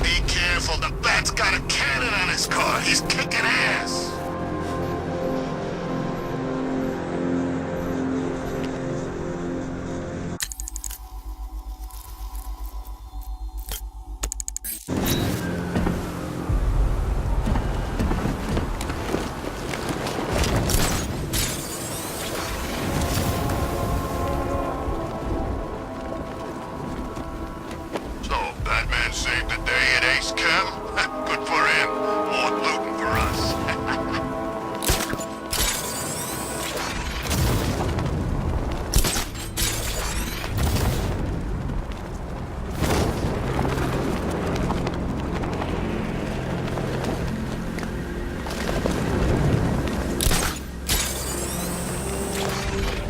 C: Be careful, the Bat's got a cannon on his car. He's kicking ass. So, Batman saved the day at Ace Chem? Good for him. More looting for us.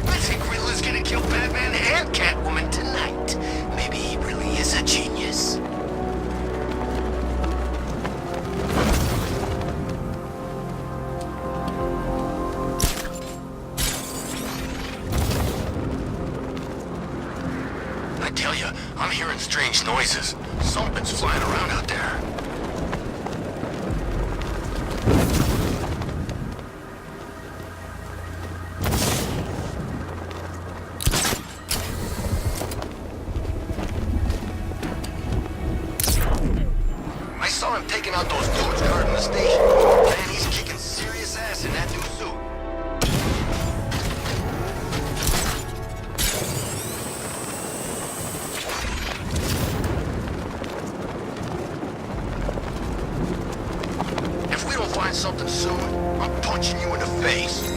C: I think Riddler's gonna kill Batman and Catwoman tonight. Maybe he really is a genius. I tell you, I'm hearing strange noises. Something's flying around out there. something soon, I'm punching you in the face.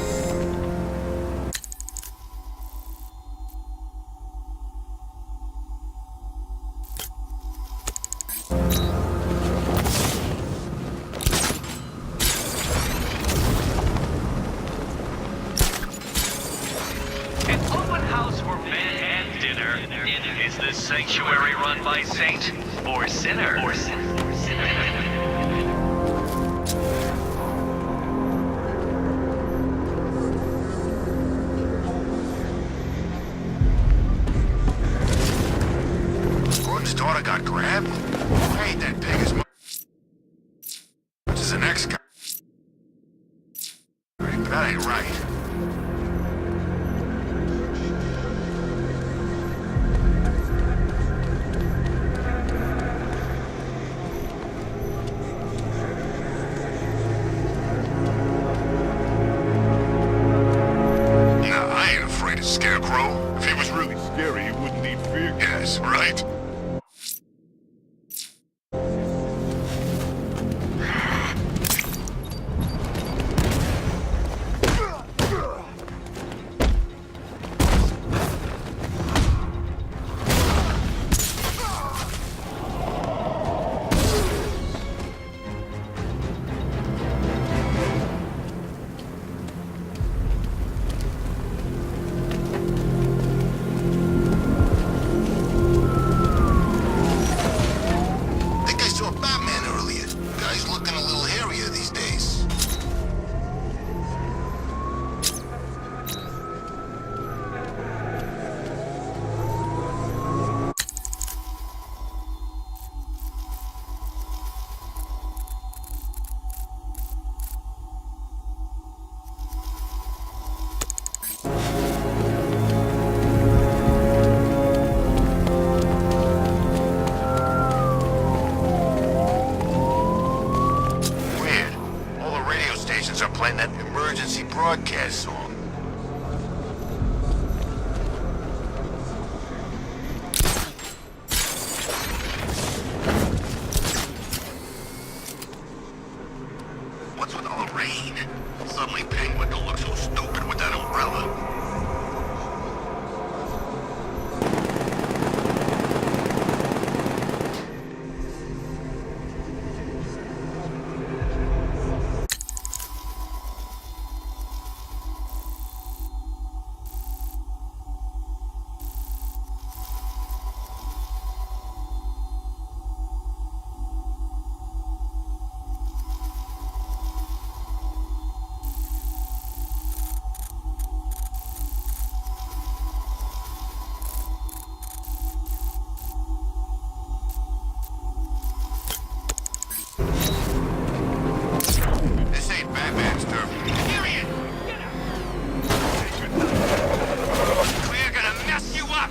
D: An open house for bed and dinner. Is this sanctuary run by saint or sinner?
C: Gordon's daughter got grabbed? I ain't that big as much as the next guy. But that ain't right. Nah, I ain't afraid of Scarecrow. If he was really scary, he wouldn't need fear gas, right? Think I saw Batman earlier. Guy's looking a little hairier these days. Weird. All the radio stations are playing that emergency broadcast song. What's with all the rain? Suddenly Penguin don't look so stupid with that umbrella. This ain't Batman's turf. Period. We're gonna mess you up.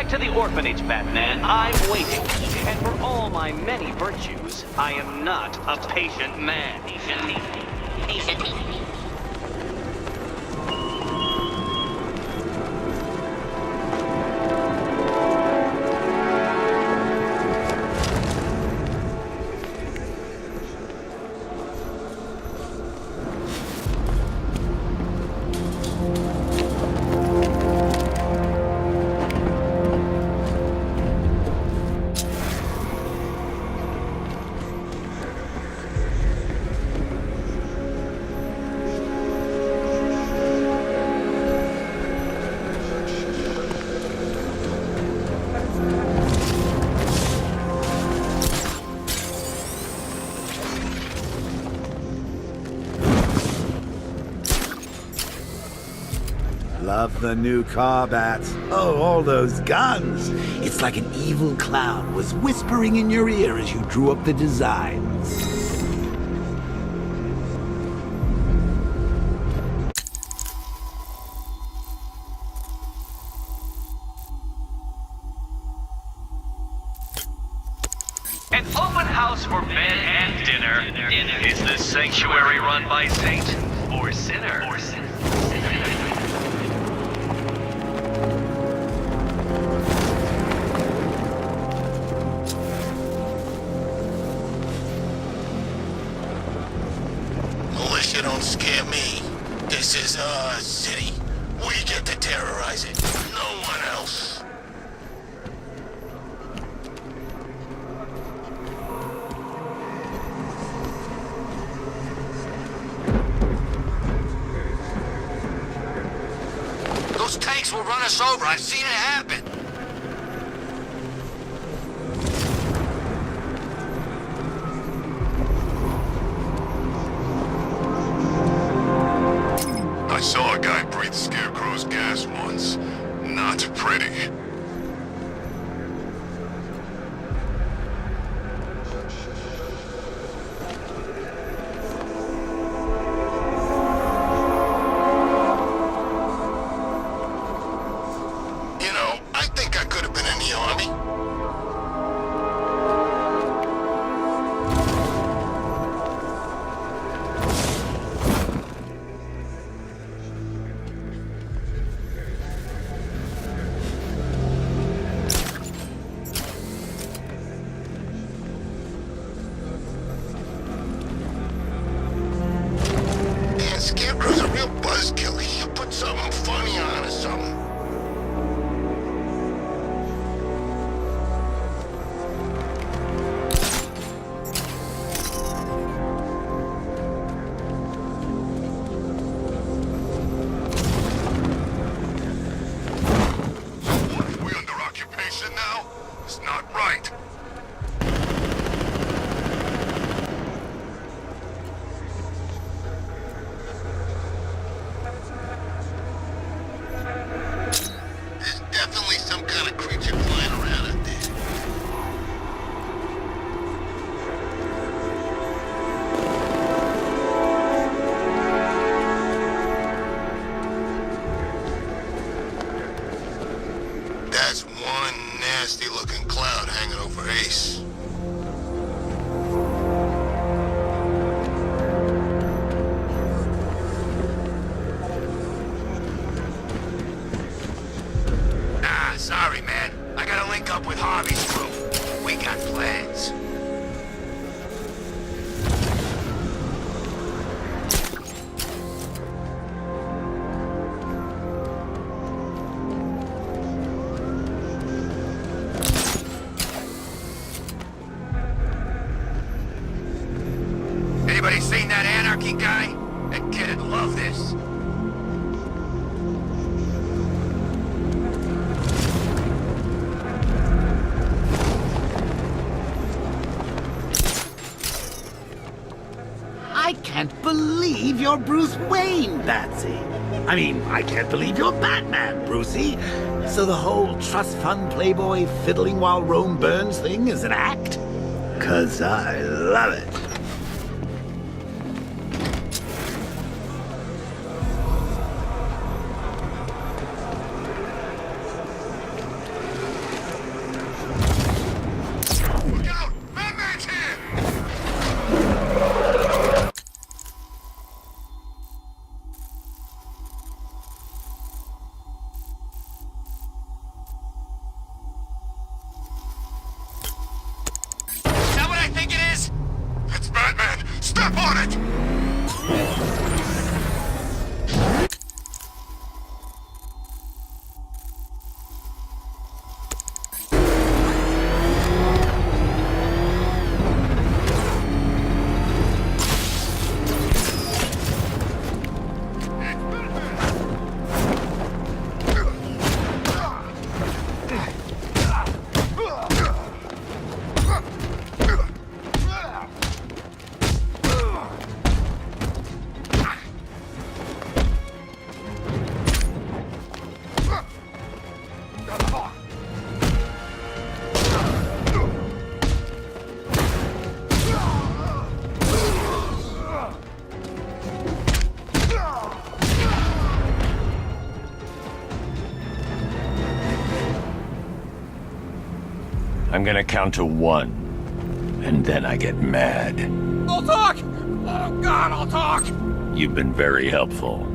D: To the orphanage, Batman. I'm waiting. And for all my many virtues, I am not a patient man.
B: love the new car, Bats. Oh, all those guns. It's like an evil clown was whispering in your ear as you drew up the designs.
D: An open house for bed and dinner. Is this sanctuary run by saint or sinner?
L: Militia don't scare me. This is our city. We get to terrorize it. No one else.
G: Those tanks will run us over. I've seen it happen.
C: I saw a guy breathe Scarecrow's gas once. Not pretty.
L: You know, I think I could have been in the army. Man, Scarecrow's a real buzzkill. He should put something funny on or something.
C: What, are we under occupation now? It's not right.
L: There's definitely some kind of creature flying around out there. That's one nasty-looking cloud hanging over Ace.
G: Ah, sorry, man. I gotta link up with Harvey's crew. We got plans. Anybody seen that anarchy guy? That kid'd love this.
B: I can't believe you're Bruce Wayne, Batsy. I mean, I can't believe you're Batman, Brucey. So the whole trust fund playboy fiddling while Rome burns thing is an act? 'Cause I love it.
C: Look out! Batman's here!
G: Is that what I think it is?
C: That's
J: I'm gonna count to 1, and then I get mad.
F: I'll talk! Oh God, I'll talk!
J: You've been very helpful.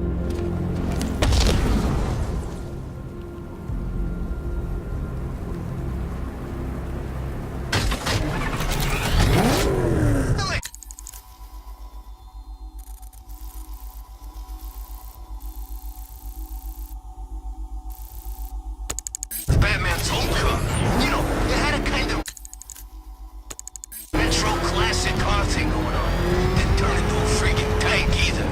C: Batman's old car. You know, it had a kind of retro classic car thing going on. Didn't turn into a freaking tank either.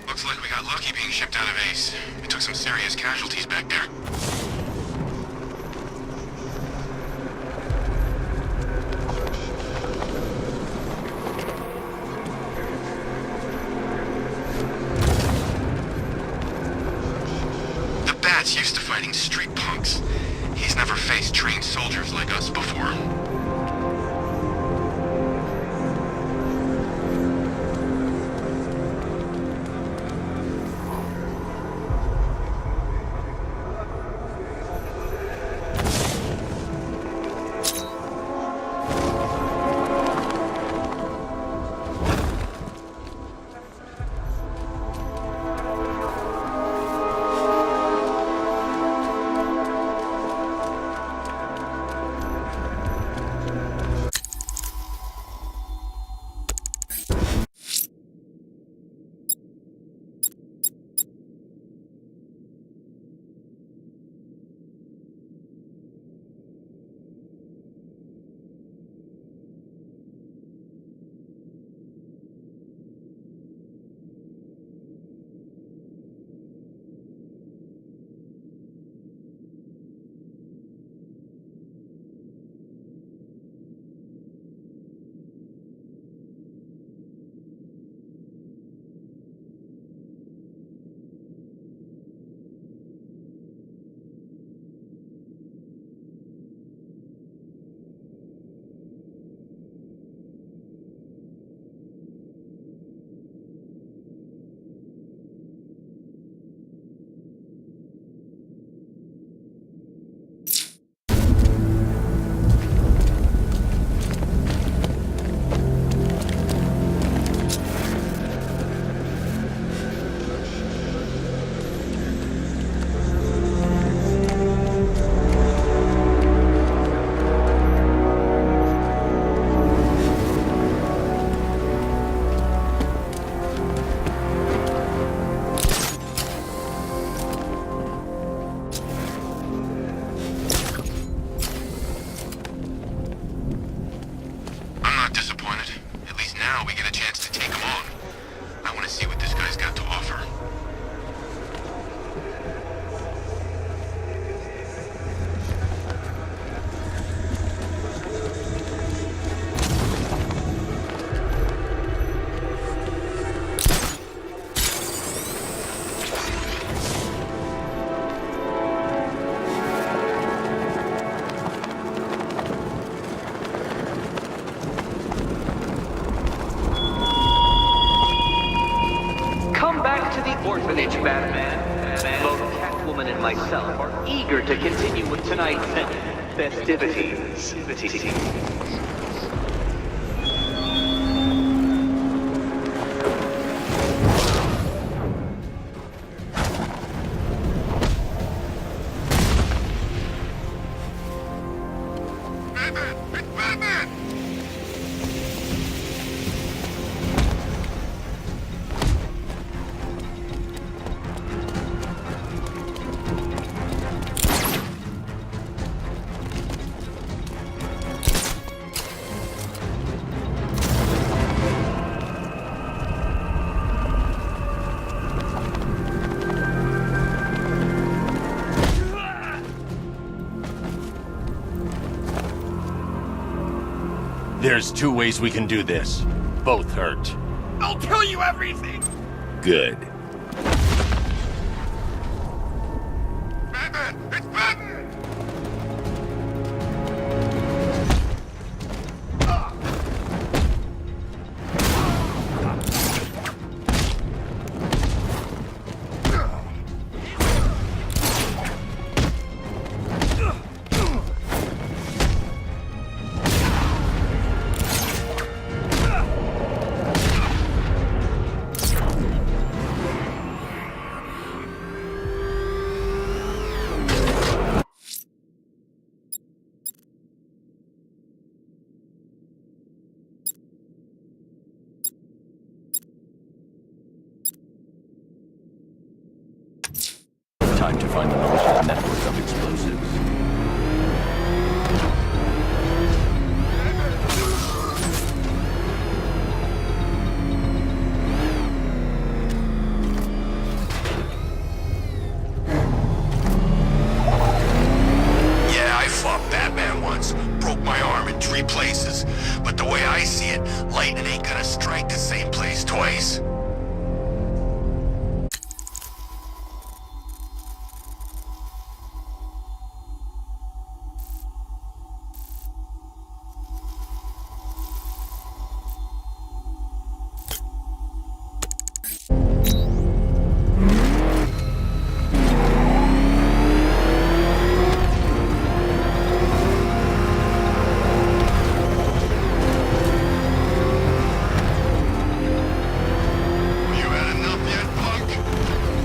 C: Looks like we got lucky being shipped out of Ace. We took some serious casualties back there. Bat's used to fighting street punks. He's never faced trained soldiers like us before.
D: orphanage, Batman. Both Catwoman and myself are eager to continue with tonight's festivities.
J: There's two ways we can do this. Both hurt.
F: I'll tell you everything!
J: Good.
C: Batman! It's Batman!
J: Time to find the malicious network of explosives.
G: Yeah, I fought Batman once. Broke my arm in 3 places. But the way I see it, lightning ain't gonna strike the same place twice. You had enough yet, punk?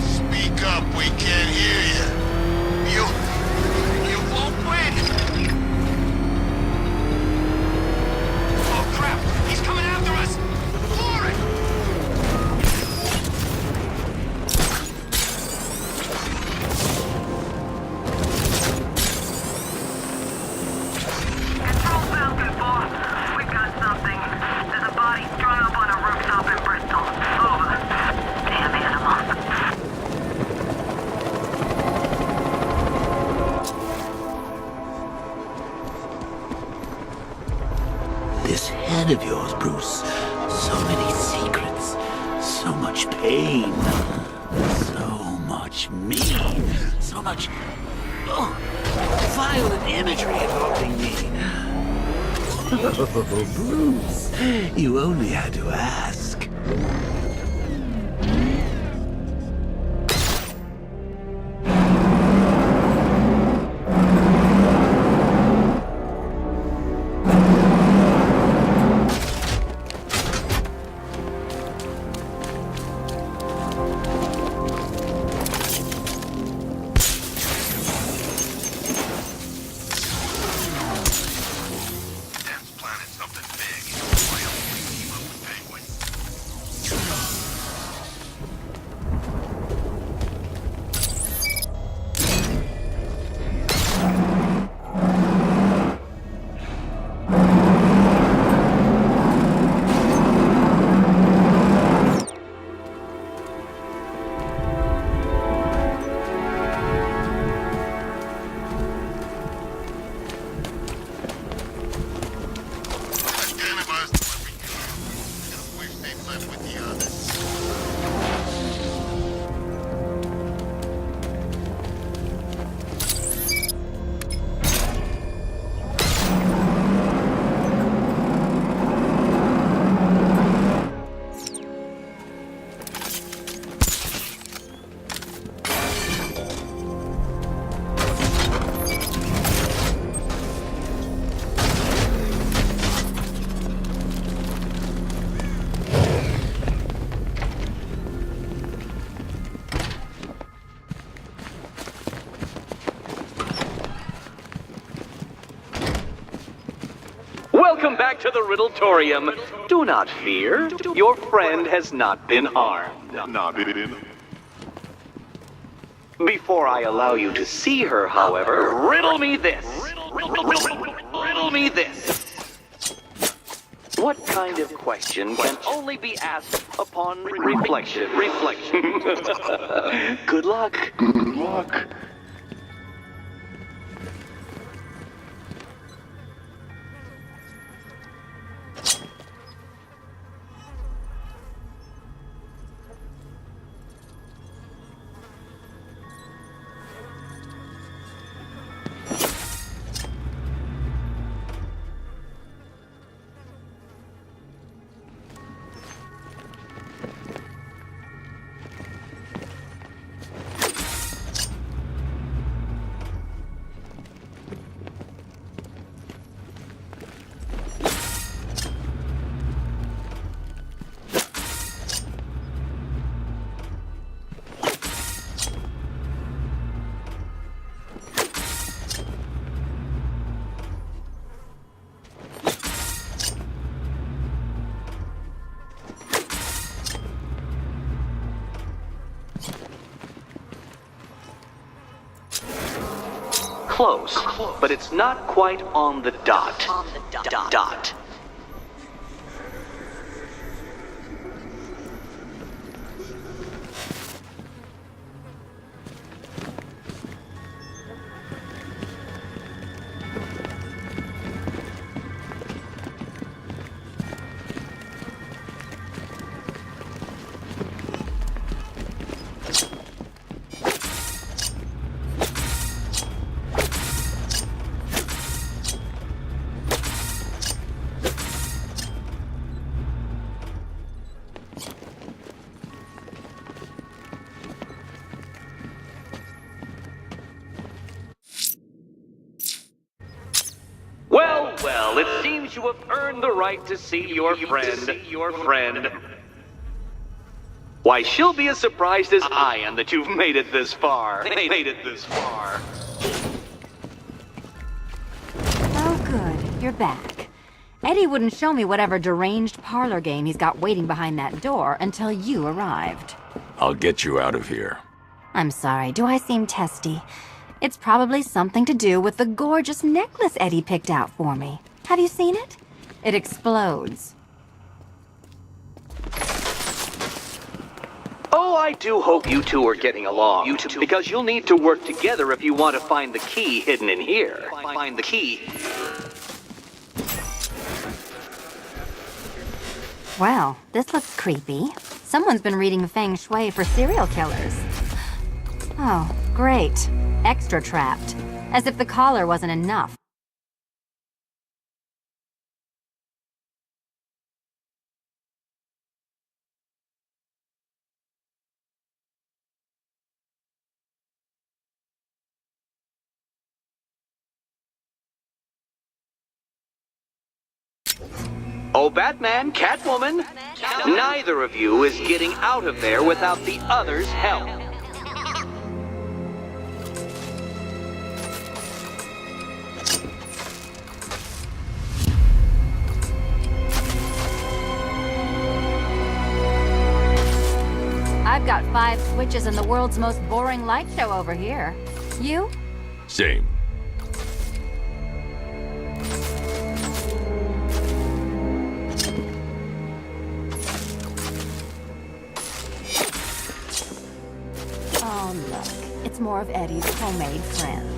G: Speak up, we can't hear you. You won't win! Oh crap, he's coming after us! For it!
E: Control Falcon 4. We've got something. There's a body strung up on a rooftop in Bristol. Over. Damn animal.
B: This head of yours, Bruce. So many secrets. So much pain. So much me. So much... Oh, violent imagery haunting me. Oh, Bruce. You only had to ask.
G: Damn planet something big. Why else would we team up with Penguin? That's kind of us, but we just wish they'd left with the others.
D: Welcome back to the Riddletorium. Do not fear. Your friend has not been harmed. Before I allow you to see her, however, riddle me this. Riddle me this. What kind of question can only be asked upon reflection? Good luck. Good luck. Close, but it's not quite on the dot. Dot. Well, it seems you have earned the right to see your friend. Why, she'll be as surprised as I am that you've made it this far.
K: Oh, good. You're back. Eddie wouldn't show me whatever deranged parlor game he's got waiting behind that door until you arrived.
A: I'll get you out of here.
K: I'm sorry, do I seem testy? It's probably something to do with the gorgeous necklace Eddie picked out for me. Have you seen it? It explodes.
D: Oh, I do hope you two are getting along. Because you'll need to work together if you want to find the key hidden in here. Find the key.
K: Well, this looks creepy. Someone's been reading Feng Shui for serial killers. Oh, great. Extra trapped. As if the collar wasn't enough.
D: Oh, Batman, Catwoman, neither of you is getting out of there without the other's help.
K: I've got 5 switches in the world's most boring light show over here. You?
A: Same.
K: Oh, look. It's more of Eddie's homemade friends.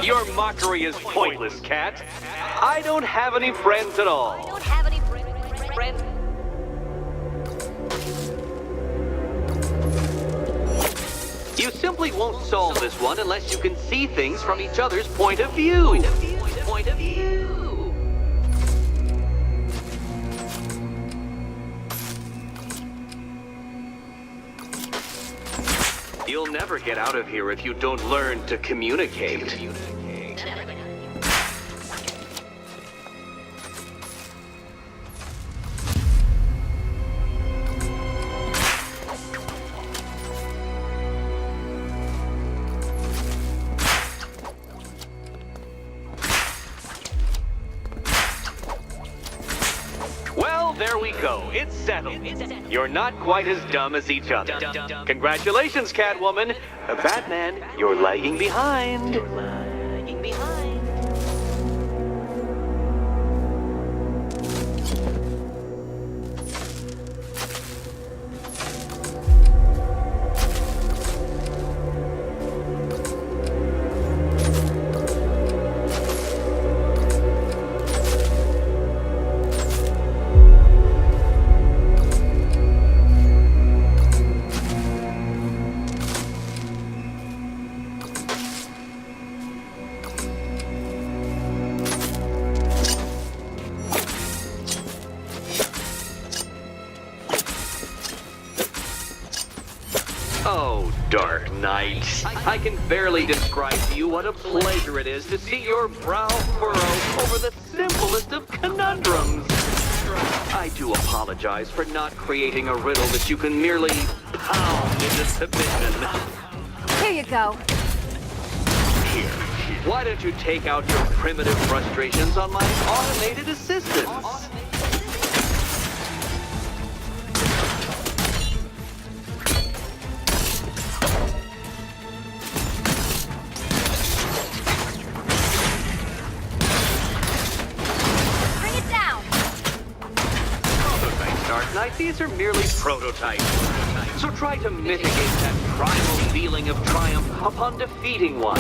D: Your mockery is pointless, Cat. I don't have any friends at all.
H: Friends.
D: You simply won't solve this one unless you can see things from each other's point of view. Point of view. You'll never get out of here if you don't learn to communicate. Well, there we go. It's settled. You're not quite as dumb as each other. Congratulations, Catwoman. Batman, you're lagging behind. Oh, Dark Knight. I can barely describe to you what a pleasure it is to see your brow furrow over the simplest of conundrums. I do apologize for not creating a riddle that you can merely pound into submission.
K: Here you go.
D: Here, why don't you take out your primitive frustrations on my automated assistant? These are merely prototypes. So try to mitigate that primal feeling of triumph upon defeating one.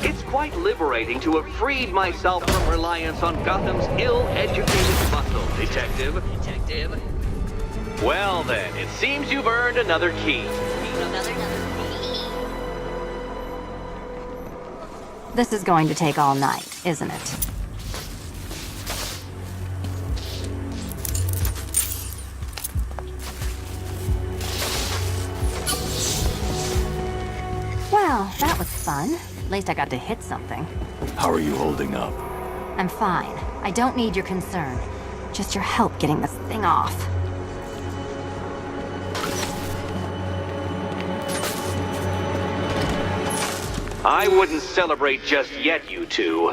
D: It's quite liberating to have freed myself from reliance on Gotham's ill-educated muscle, Detective. Well then, it seems you've earned another key.
K: This is going to take all night, isn't it? Well, that was fun. At least I got to hit something.
A: How are you holding up?
K: I'm fine. I don't need your concern. Just your help getting this thing off.
D: I wouldn't celebrate just yet, you two.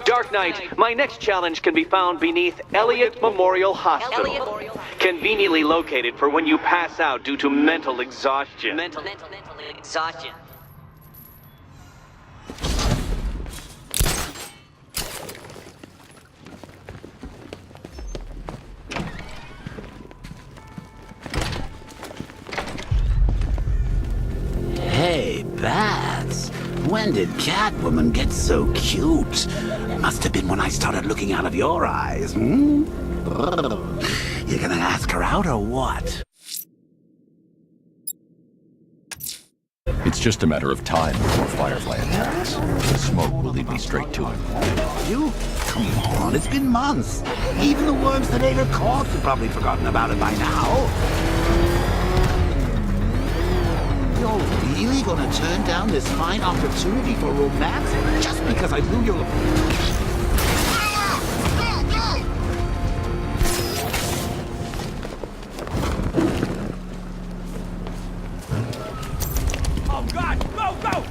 D: Dark Knight, my next challenge can be found beneath Elliott Memorial Hospital. Conveniently located for when you pass out due to mental exhaustion.
M: Mental exhaustion.
B: Hey, Bats. When did Catwoman get so cute? Must have been when I started looking out of your eyes, hmm? You gonna ask her out or what?
A: It's just a matter of time before Firefly attacks. The smoke will lead me straight to him.
B: You? Come on, it's been months. Even the worms that ate her corpse have probably forgotten about it by now. You're really gonna turn down this fine opportunity for romance just because I blew your...
F: Oh God, go, go!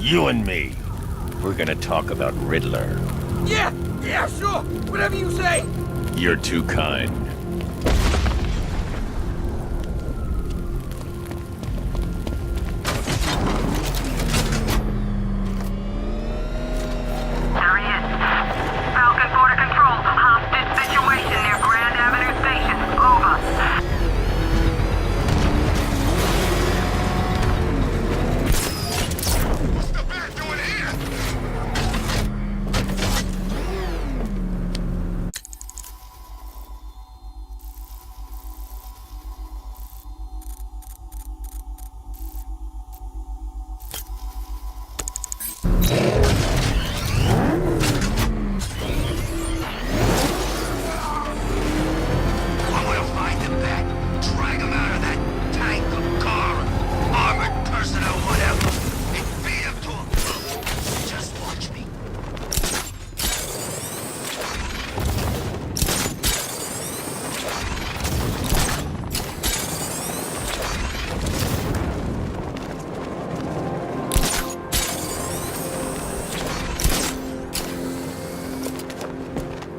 J: You and me, we're gonna talk about Riddler.
F: Yeah, sure. Whatever you say.
J: You're too kind.
E: There he is. Falcon Border Control. Hostage situation near Grand Avenue Station. Over.
G: What's the Bat doing here? I'm gonna find the Bat, drag him out of that tank of car, armored personnel, whatever, and feed him to him. Just watch me.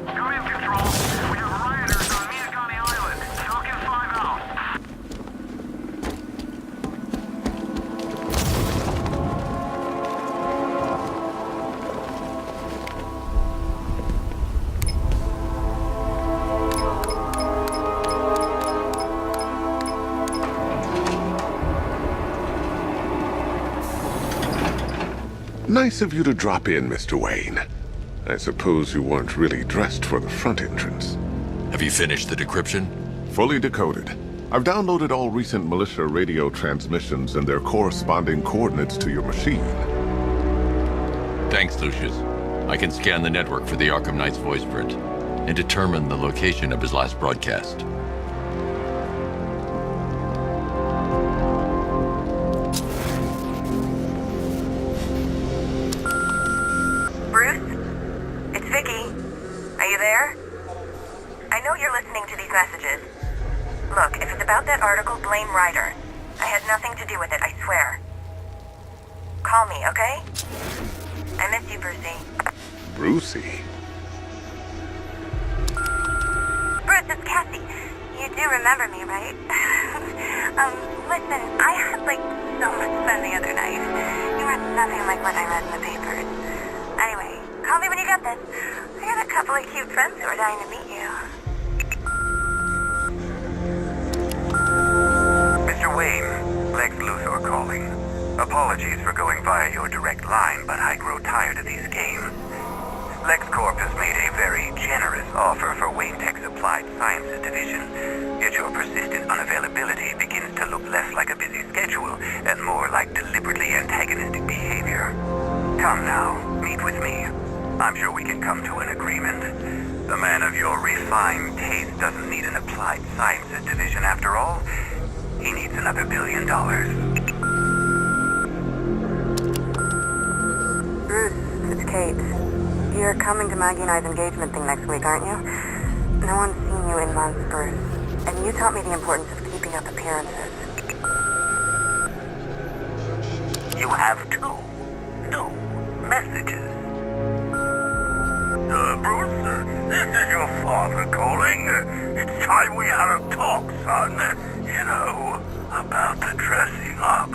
E: Command Control. We have rioters on Miagani Island. Falcon 5 out.
N: Nice of you to drop in, Mr. Wayne. I suppose you weren't really dressed for the front entrance.
A: Have you finished the decryption?
N: Fully decoded. I've downloaded all recent militia radio transmissions and their corresponding coordinates to your machine.
A: Thanks, Lucius. I can scan the network for the Arkham Knight's voice print and determine the location of his last broadcast.
E: Bruce? It's Vicky. Are you there? I know you're you're listening to these messages. Look, if it's about that article, blame Ryder. I had nothing to do with it, I swear. Call me, okay? I miss you, Brucey.
N: Brucey?
E: Bruce, it's Cassie. You do remember me, right? Listen, I had, so much fun the other night. You were nothing like what I read in the papers. Anyway, call me when you get this. I got a couple of cute friends who are dying to meet you.
C: Mr. Wayne, Lex Luthor calling. Apologies for going via your direct line, but I grow tired of these games. LexCorp has made a very generous offer for Wayne Tech's Applied Sciences division, yet your persistent unavailability begins to look less like a busy schedule and more like deliberately antagonistic behavior. Come now, meet with me. I'm sure we can come to an agreement. The man of your refined taste doesn't need an Applied Sciences division after all. He needs another $1 billion.
E: Bruce, it's Kate. You're coming to Maggie and I's engagement thing next week, aren't you? No one's seen you in months, Bruce. And you taught me the importance of keeping up appearances.
C: You have two new messages. Bruce, this is your father calling. It's time we had a talk, son. You know, about the dressing up.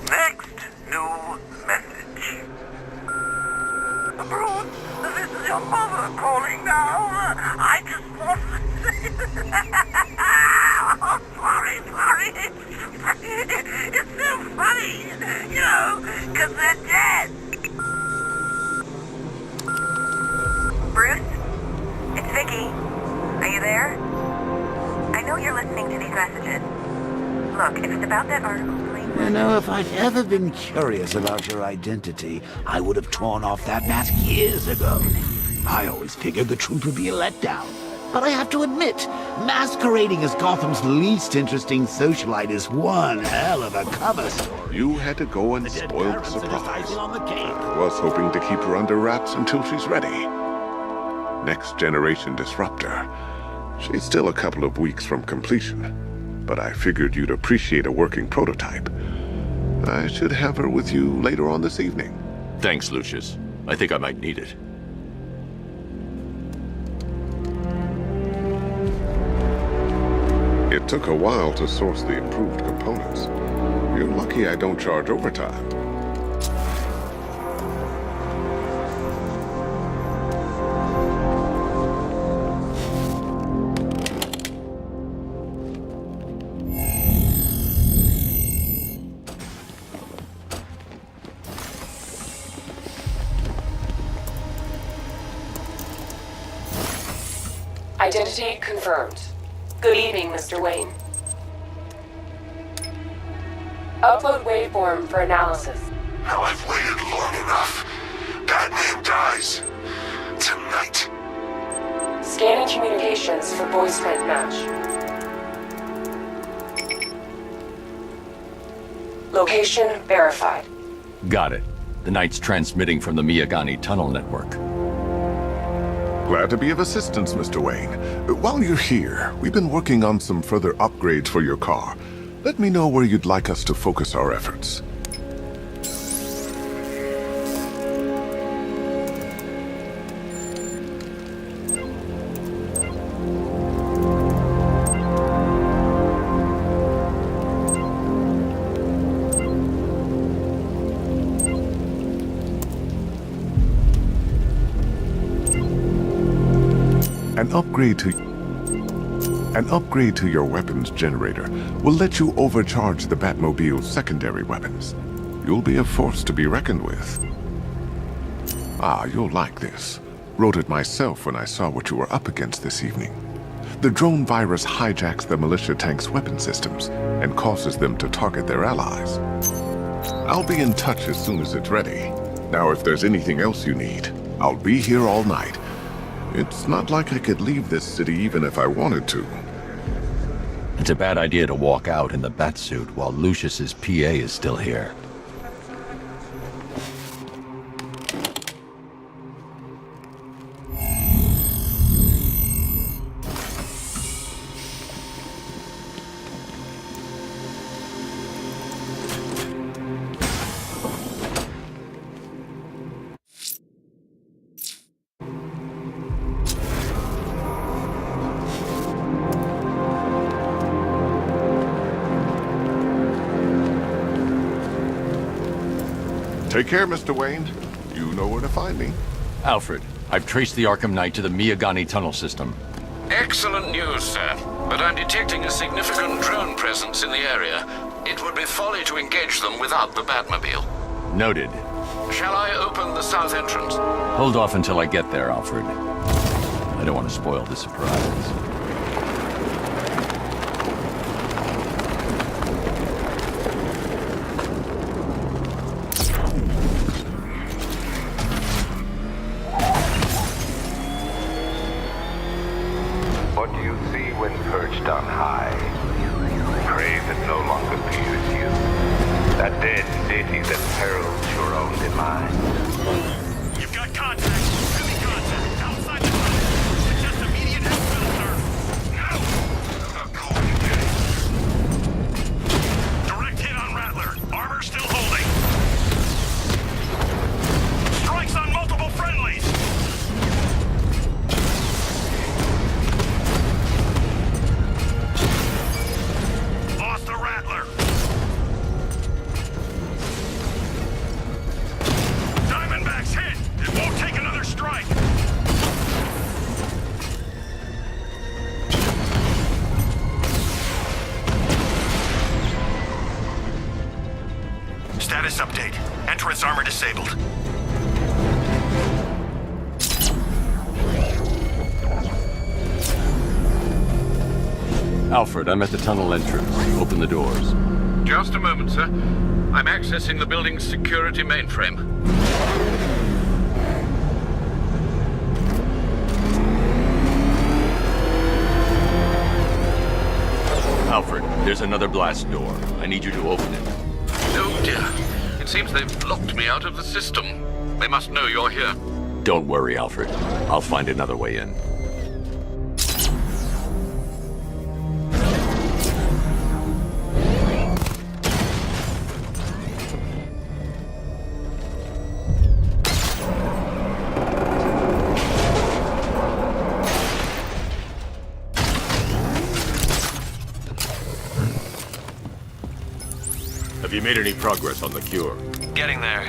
C: Next new message. Bruce, this is your mother calling now. I just want to say... Oh, sorry. It's so funny, you know, because they're dead.
E: Bruce? It's Vicky. Are you there? I know you're listening to these messages. Look, if it's about that article, please...
B: You know, if I'd ever been curious about your identity, I would have torn off that mask years ago. I always figured the truth would be a letdown. But I have to admit, masquerading as Gotham's least interesting socialite is one hell of a cover story.
N: You had to go and spoil the surprise. I was hoping to keep her under wraps until she's ready. Next generation disruptor. She's still a couple of weeks from completion, but I figured you'd appreciate a working prototype. I should have her with you later on this evening.
A: Thanks, Lucius. I think I might need it.
N: It took a while to source the improved components. You're lucky I don't charge overtime.
H: Identity confirmed. Good evening, Mr. Wayne. Upload waveform for analysis.
C: Now I've waited long enough. Batman dies. Tonight.
H: Scanning communications for voice print match. Location verified.
J: Got it. The Knight's transmitting from the Miyagani tunnel network.
N: Glad to be of assistance, Mr. Wayne. While you're here, we've been working on some further upgrades for your car. Let me know where you'd like us to focus our efforts. An upgrade to your weapons generator will let you overcharge the Batmobile's secondary weapons. You'll be a force to be reckoned with. Ah, you'll like this. Wrote it myself when I saw what you were up against this evening. The drone virus hijacks the militia tank's weapon systems and causes them to target their allies. I'll be in touch as soon as it's ready. Now, if there's anything else you need, I'll be here all night. It's not like I could leave this city even if I wanted to.
J: It's a bad idea to walk out in the Batsuit while Lucius's PA is still here.
N: Take care, Mr. Wayne. You know where to find me.
J: Alfred, I've traced the Arkham Knight to the Miyagani tunnel system.
O: Excellent news, sir. But I'm detecting a significant drone presence in the area. It would be folly to engage them without the Batmobile.
J: Noted.
O: Shall I open the south entrance?
J: Hold off until I get there, Alfred. I don't want to spoil the surprise.
P: What do you see when perched on high? Prey that no longer fears you. A dead city that perils your own demise.
G: You've got contact. Enemy contact. Outside the tunnel. Suggest immediate exfil, sir. No! I'm not calling you, Jay. Direct hit on Rattler. Armor still holding. Strikes on multiple friendlies. Lost the Rattler. Diamondback's hit. It won't take another strike. Status update. Entrance armor disabled.
J: Alfred, I'm at the tunnel entrance. Open the doors.
O: Just a moment, sir. I'm accessing the building's security mainframe.
J: Alfred, there's another blast door. I need you to open it.
O: Oh dear. It seems they've locked me out of the system. They must know you're here.
J: Don't worry, Alfred. I'll find another way in. Have you made any progress on the cure?
Q: Getting there.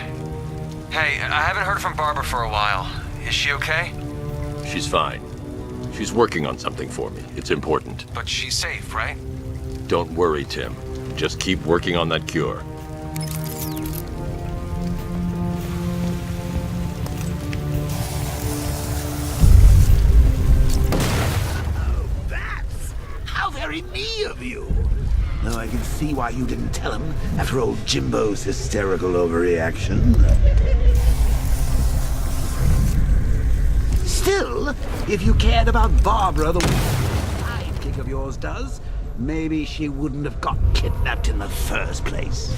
Q: Hey, I haven't heard from Barbara for a while. Is she okay?
J: She's fine. She's working on something for me. It's important.
Q: But she's safe, right?
J: Don't worry, Tim. Just keep working on that cure.
B: Oh, bats! How very me of you! Though I can see why you didn't tell him after old Jimbo's hysterical overreaction. Still, if you cared about Barbara the way that sidekick of yours does, maybe she wouldn't have got kidnapped in the first place.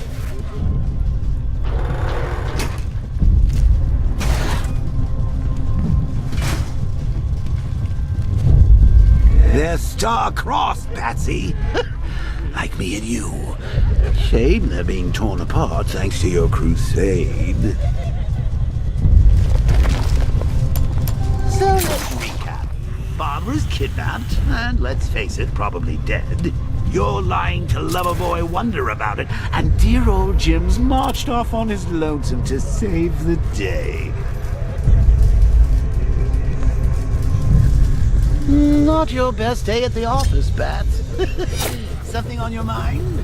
B: They're star-crossed, Patsy. Like me and you. Shame they're being torn apart thanks to your crusade. So let's recap. Barbara's kidnapped, and let's face it, probably dead. You're lying to Loverboy Wonder about it, and dear old Jim's marched off on his lonesome to save the day. Not your best day at the office, Bats. Something on your mind?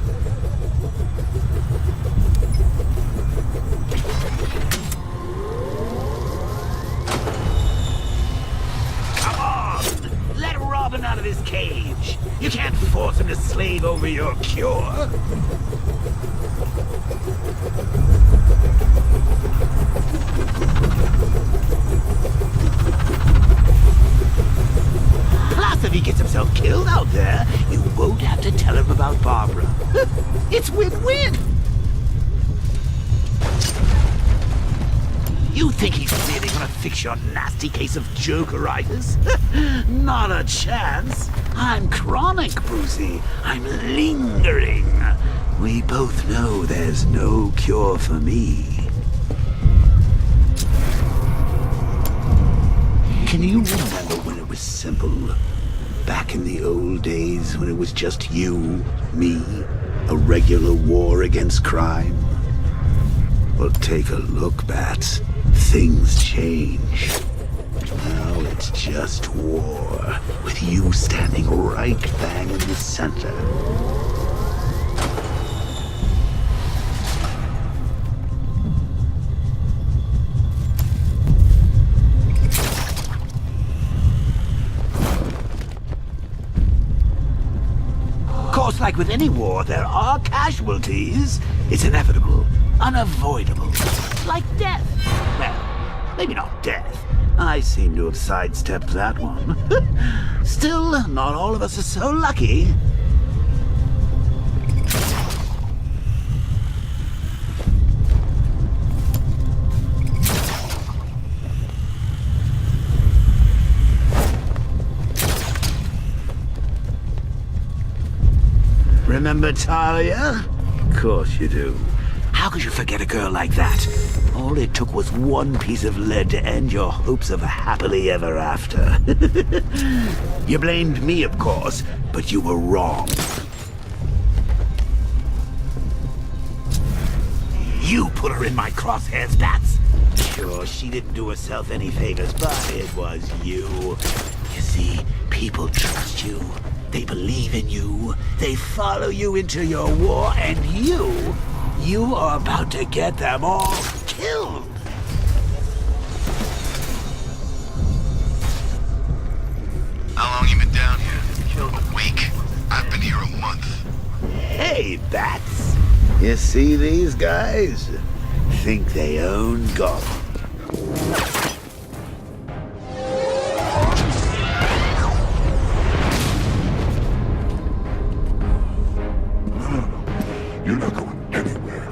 B: Come on! Let Robin out of his cage. You can't force him to slave over your cure. Plus, if he gets himself killed out there, you won't have to tell him about Barbara. It's win-win! You think he's really gonna fix your nasty case of Jokeritis? Not a chance. I'm chronic, Brucey. I'm lingering. We both know there's no cure for me. Can you remember when it was simple? Back in the old days when it was just you, me, a regular war against crime? Well, take a look, Bats. Things change. Now it's just war, with you standing right bang in the center. Of course, like with any war, there are casualties. It's inevitable, unavoidable, like death. Well, maybe not death. I seem to have sidestepped that one. Still, not all of us are so lucky. Remember Talia? Of course you do. How could you forget a girl like that? All it took was one piece of lead to end your hopes of a happily ever after. You blamed me, of course, but you were wrong. You put her in my crosshairs, Bats. Sure, she didn't do herself any favors, but it was you. You see, people trust you. They believe in you. They follow you into your war, and you are about to get them all killed.
G: How long you been down here? A week. I've been here a month.
B: Hey, Bats. You see these guys? Think they own Gotham.
N: You're not going anywhere.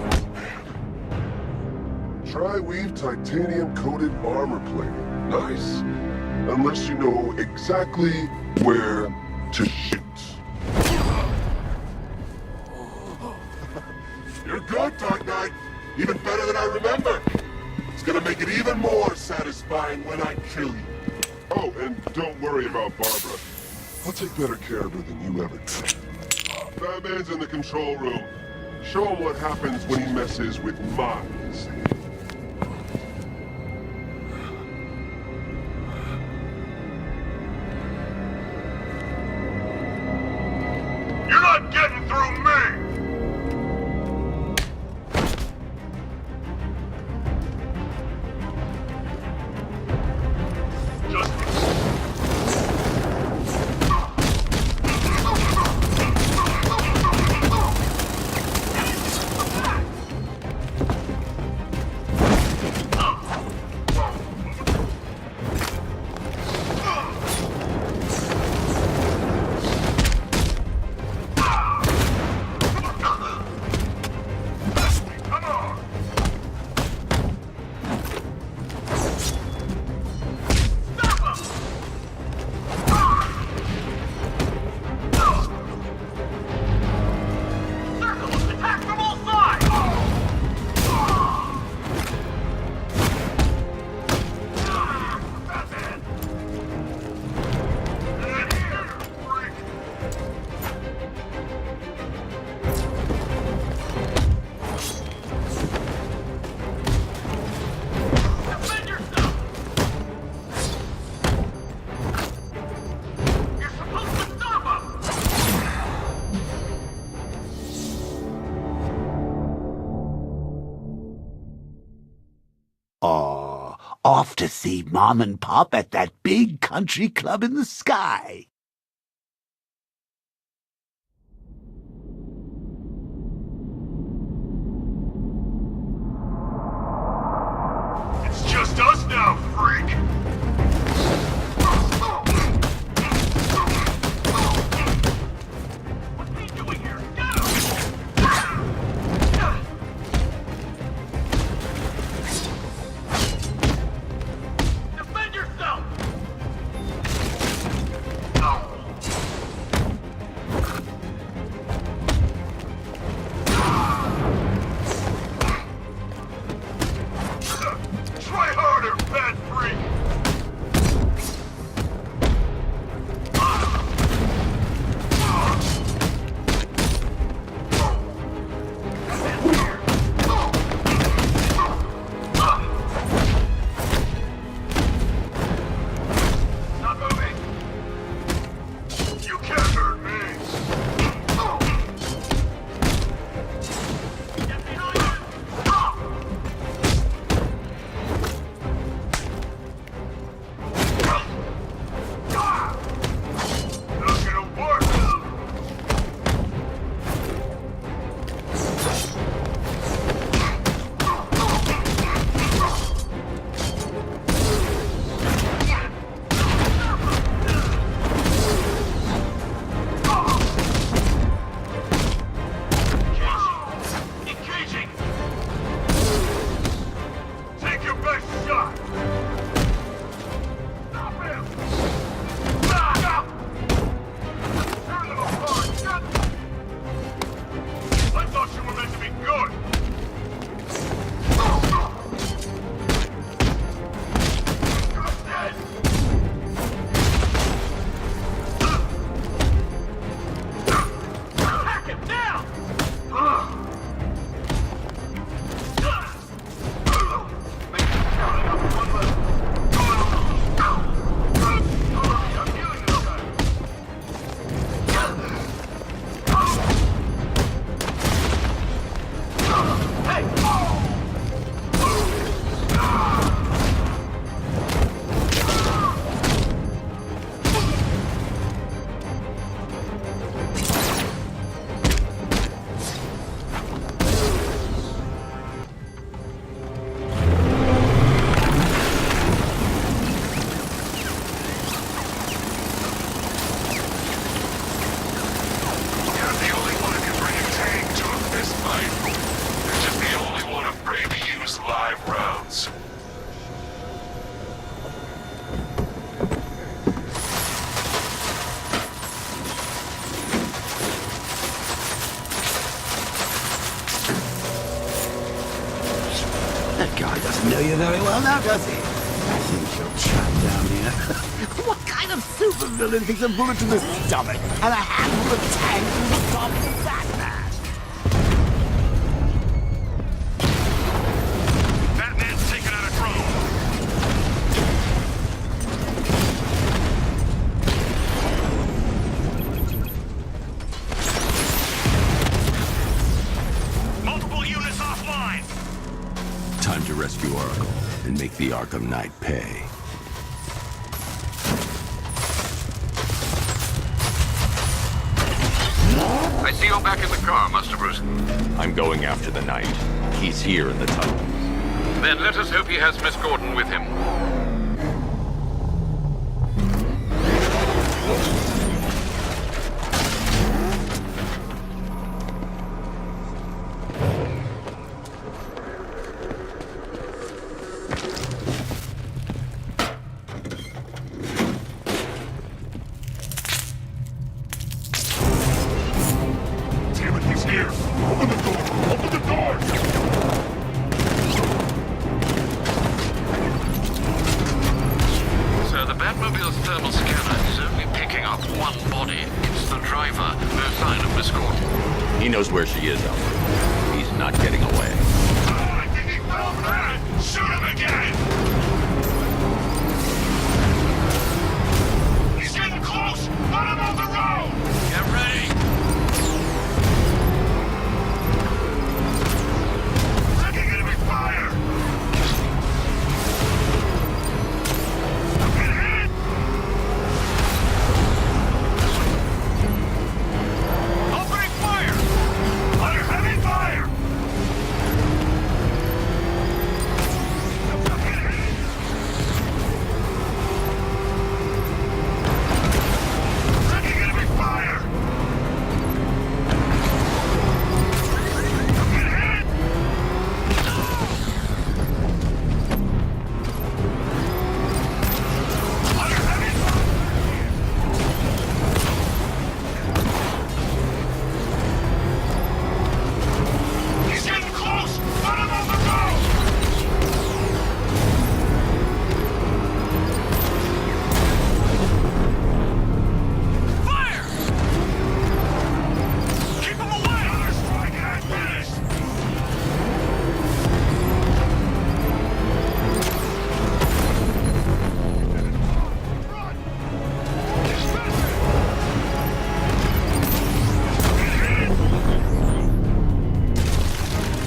N: Tri-weave titanium-coated armor plating. Nice. Unless you know exactly where to shoot. You're good, Dark Knight. Even better than I remember. It's gonna make it even more satisfying when I kill you. Oh, and don't worry about Barbara. I'll take better care of her than you ever did. Batman's in the control room. Show him what happens when he messes with minds.
G: You're not getting through me!
B: Off to see Mom and Pop at that big country club in the sky.
G: It's just us now, freak! What's he doing here? Get him! Defend yourself!
B: Doesn't know you very well now, does he? I think you're trapped down here. What kind of supervillain takes a bullet to the stomach and a handful of tanks in the top of the Batman?
G: Batman's taking out a drone. Multiple units offline.
A: Time to rescue Oracle and make the Arkham Knight pay.
O: I see you're back in the car, Master Bruce.
A: I'm going after the Knight. He's here in the tunnel.
O: Then let us hope he has Miss Gordon with him.
G: Damn it, he's here. Open the door. Open the door.
O: So the Batmobile's thermal scanner is only picking up one body. It's the driver. No sign of Miss Gordon.
A: He knows where she is, Alfred. He's not getting away.
G: Oh, I think he fell for that. Shoot him again. He's getting close. Let him off the road.
O: Get ready.
G: Taking enemy fire. Get hit. Opening fire. Under heavy fire. Taking enemy fire. Get hit. Under heavy fire. He's getting close. Let him off the road. Fire! Keep him away! Another strike and I'm finished! Run! He's missing!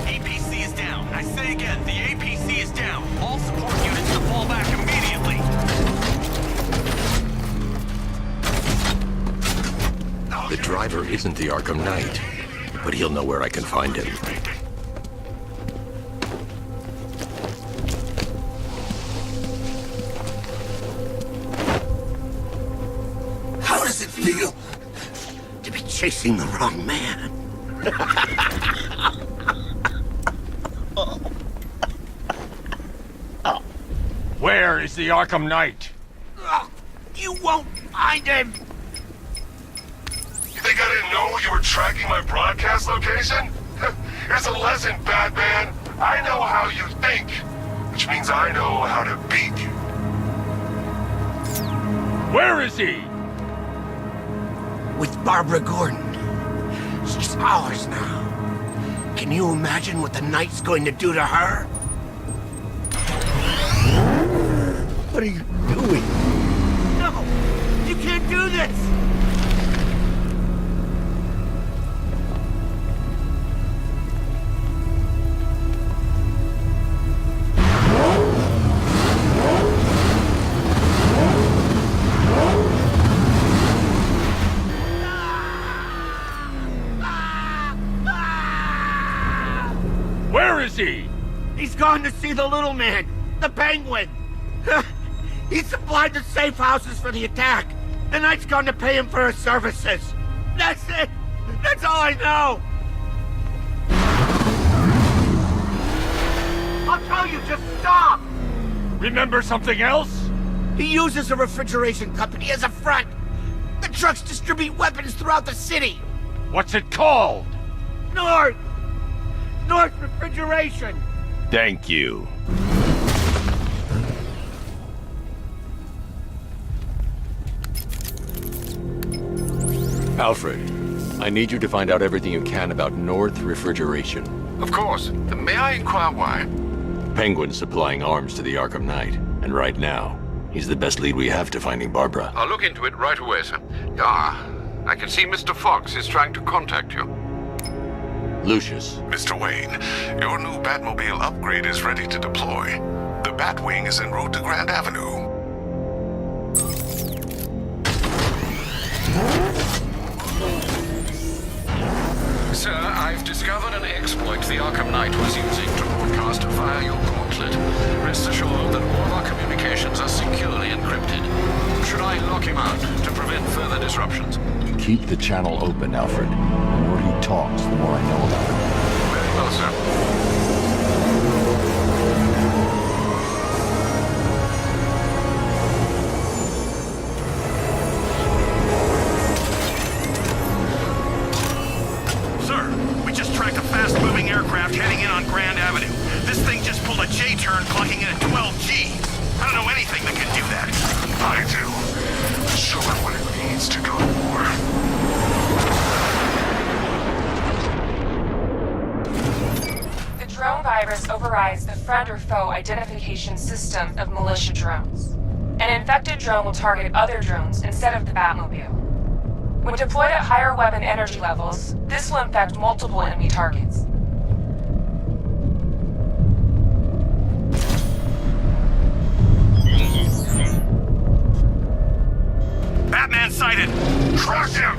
Q: APC is down. I say again, the APC is down. All support units to fall back immediately.
A: The driver isn't the Arkham Knight, but he'll know where I can find him.
B: How does it feel to be chasing the wrong man?
F: Where is the Arkham Knight?
B: You won't find him!
G: You think I didn't know you were tracking my broadcast location? Here's a lesson, Batman. I know how you think, which means I know how to beat you.
F: Where is he?
B: With Barbara Gordon. She's ours now. Can you imagine what the Knight's going to do to her? What are you doing? No! You can't do this!
F: Where is he?
B: He's gone to see the little man, the Penguin. He supplied the safe houses for the attack. The Knight's gone to pay him for his services. That's it. That's all I know. I'll tell you, just stop.
F: Remember something else?
B: He uses a refrigeration company as a front. The trucks distribute weapons throughout the city.
F: What's it called?
B: North Refrigeration.
A: Thank you. Alfred, I need you to find out everything you can about North Refrigeration.
O: Of course. May I inquire why?
A: Penguin's supplying arms to the Arkham Knight, and right now, he's the best lead we have to finding Barbara.
O: I'll look into it right away, sir. I can see Mr. Fox is trying to contact you.
A: Lucius.
N: Mr. Wayne, your new Batmobile upgrade is ready to deploy. The Batwing is en route to Grand Avenue.
O: Sir, I've discovered an exploit the Arkham Knight was using to broadcast via your gauntlet. Rest assured that all our communications are securely encrypted. Should I lock him out to prevent further disruptions?
J: Keep the channel open, Alfred. The more he talks, the more I know about him.
O: Very well, sir.
L: Fast-moving aircraft heading in on Grand Avenue. This thing just pulled a J-turn, clocking in at 12 G. I don't know anything that can do that.
N: I do. Show it what it means to go to
R: war. The drone virus overrides the friend or foe identification system of militia drones. An infected drone will target other drones instead of the Batmobile. When deployed at higher weapon energy levels, this will infect multiple enemy targets.
L: Batman sighted! Crush him!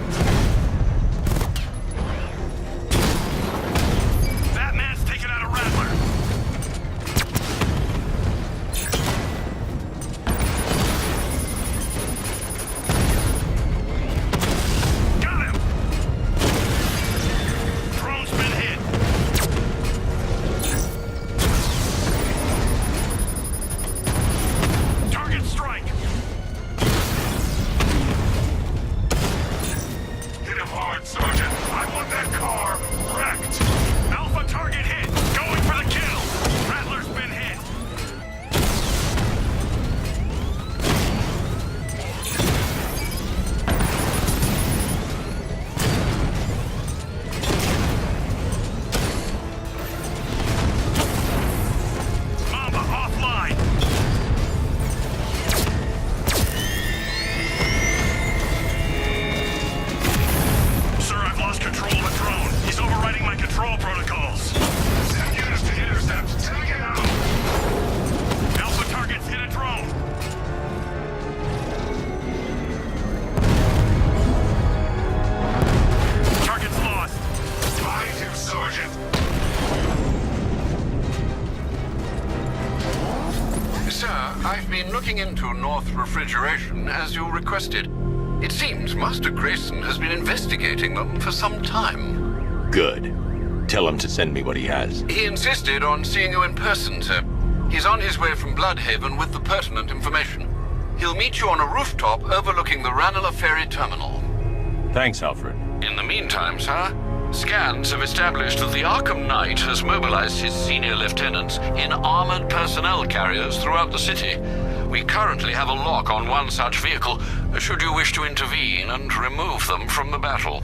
L: Batman's taken out a Rattler!
O: Looking into North Refrigeration as you requested. It seems Master Grayson has been investigating them for some time.
A: Good. Tell him to send me what he has.
O: He insisted on seeing you in person, sir. He's on his way from Bloodhaven with the pertinent information. He'll meet you on a rooftop overlooking the Ranelagh Ferry Terminal.
A: Thanks, Alfred.
O: In the meantime, sir, scans have established that the Arkham Knight has mobilized his senior lieutenants in armored personnel carriers throughout the city. We currently have a lock on one such vehicle, should you wish to intervene and remove them from the battle.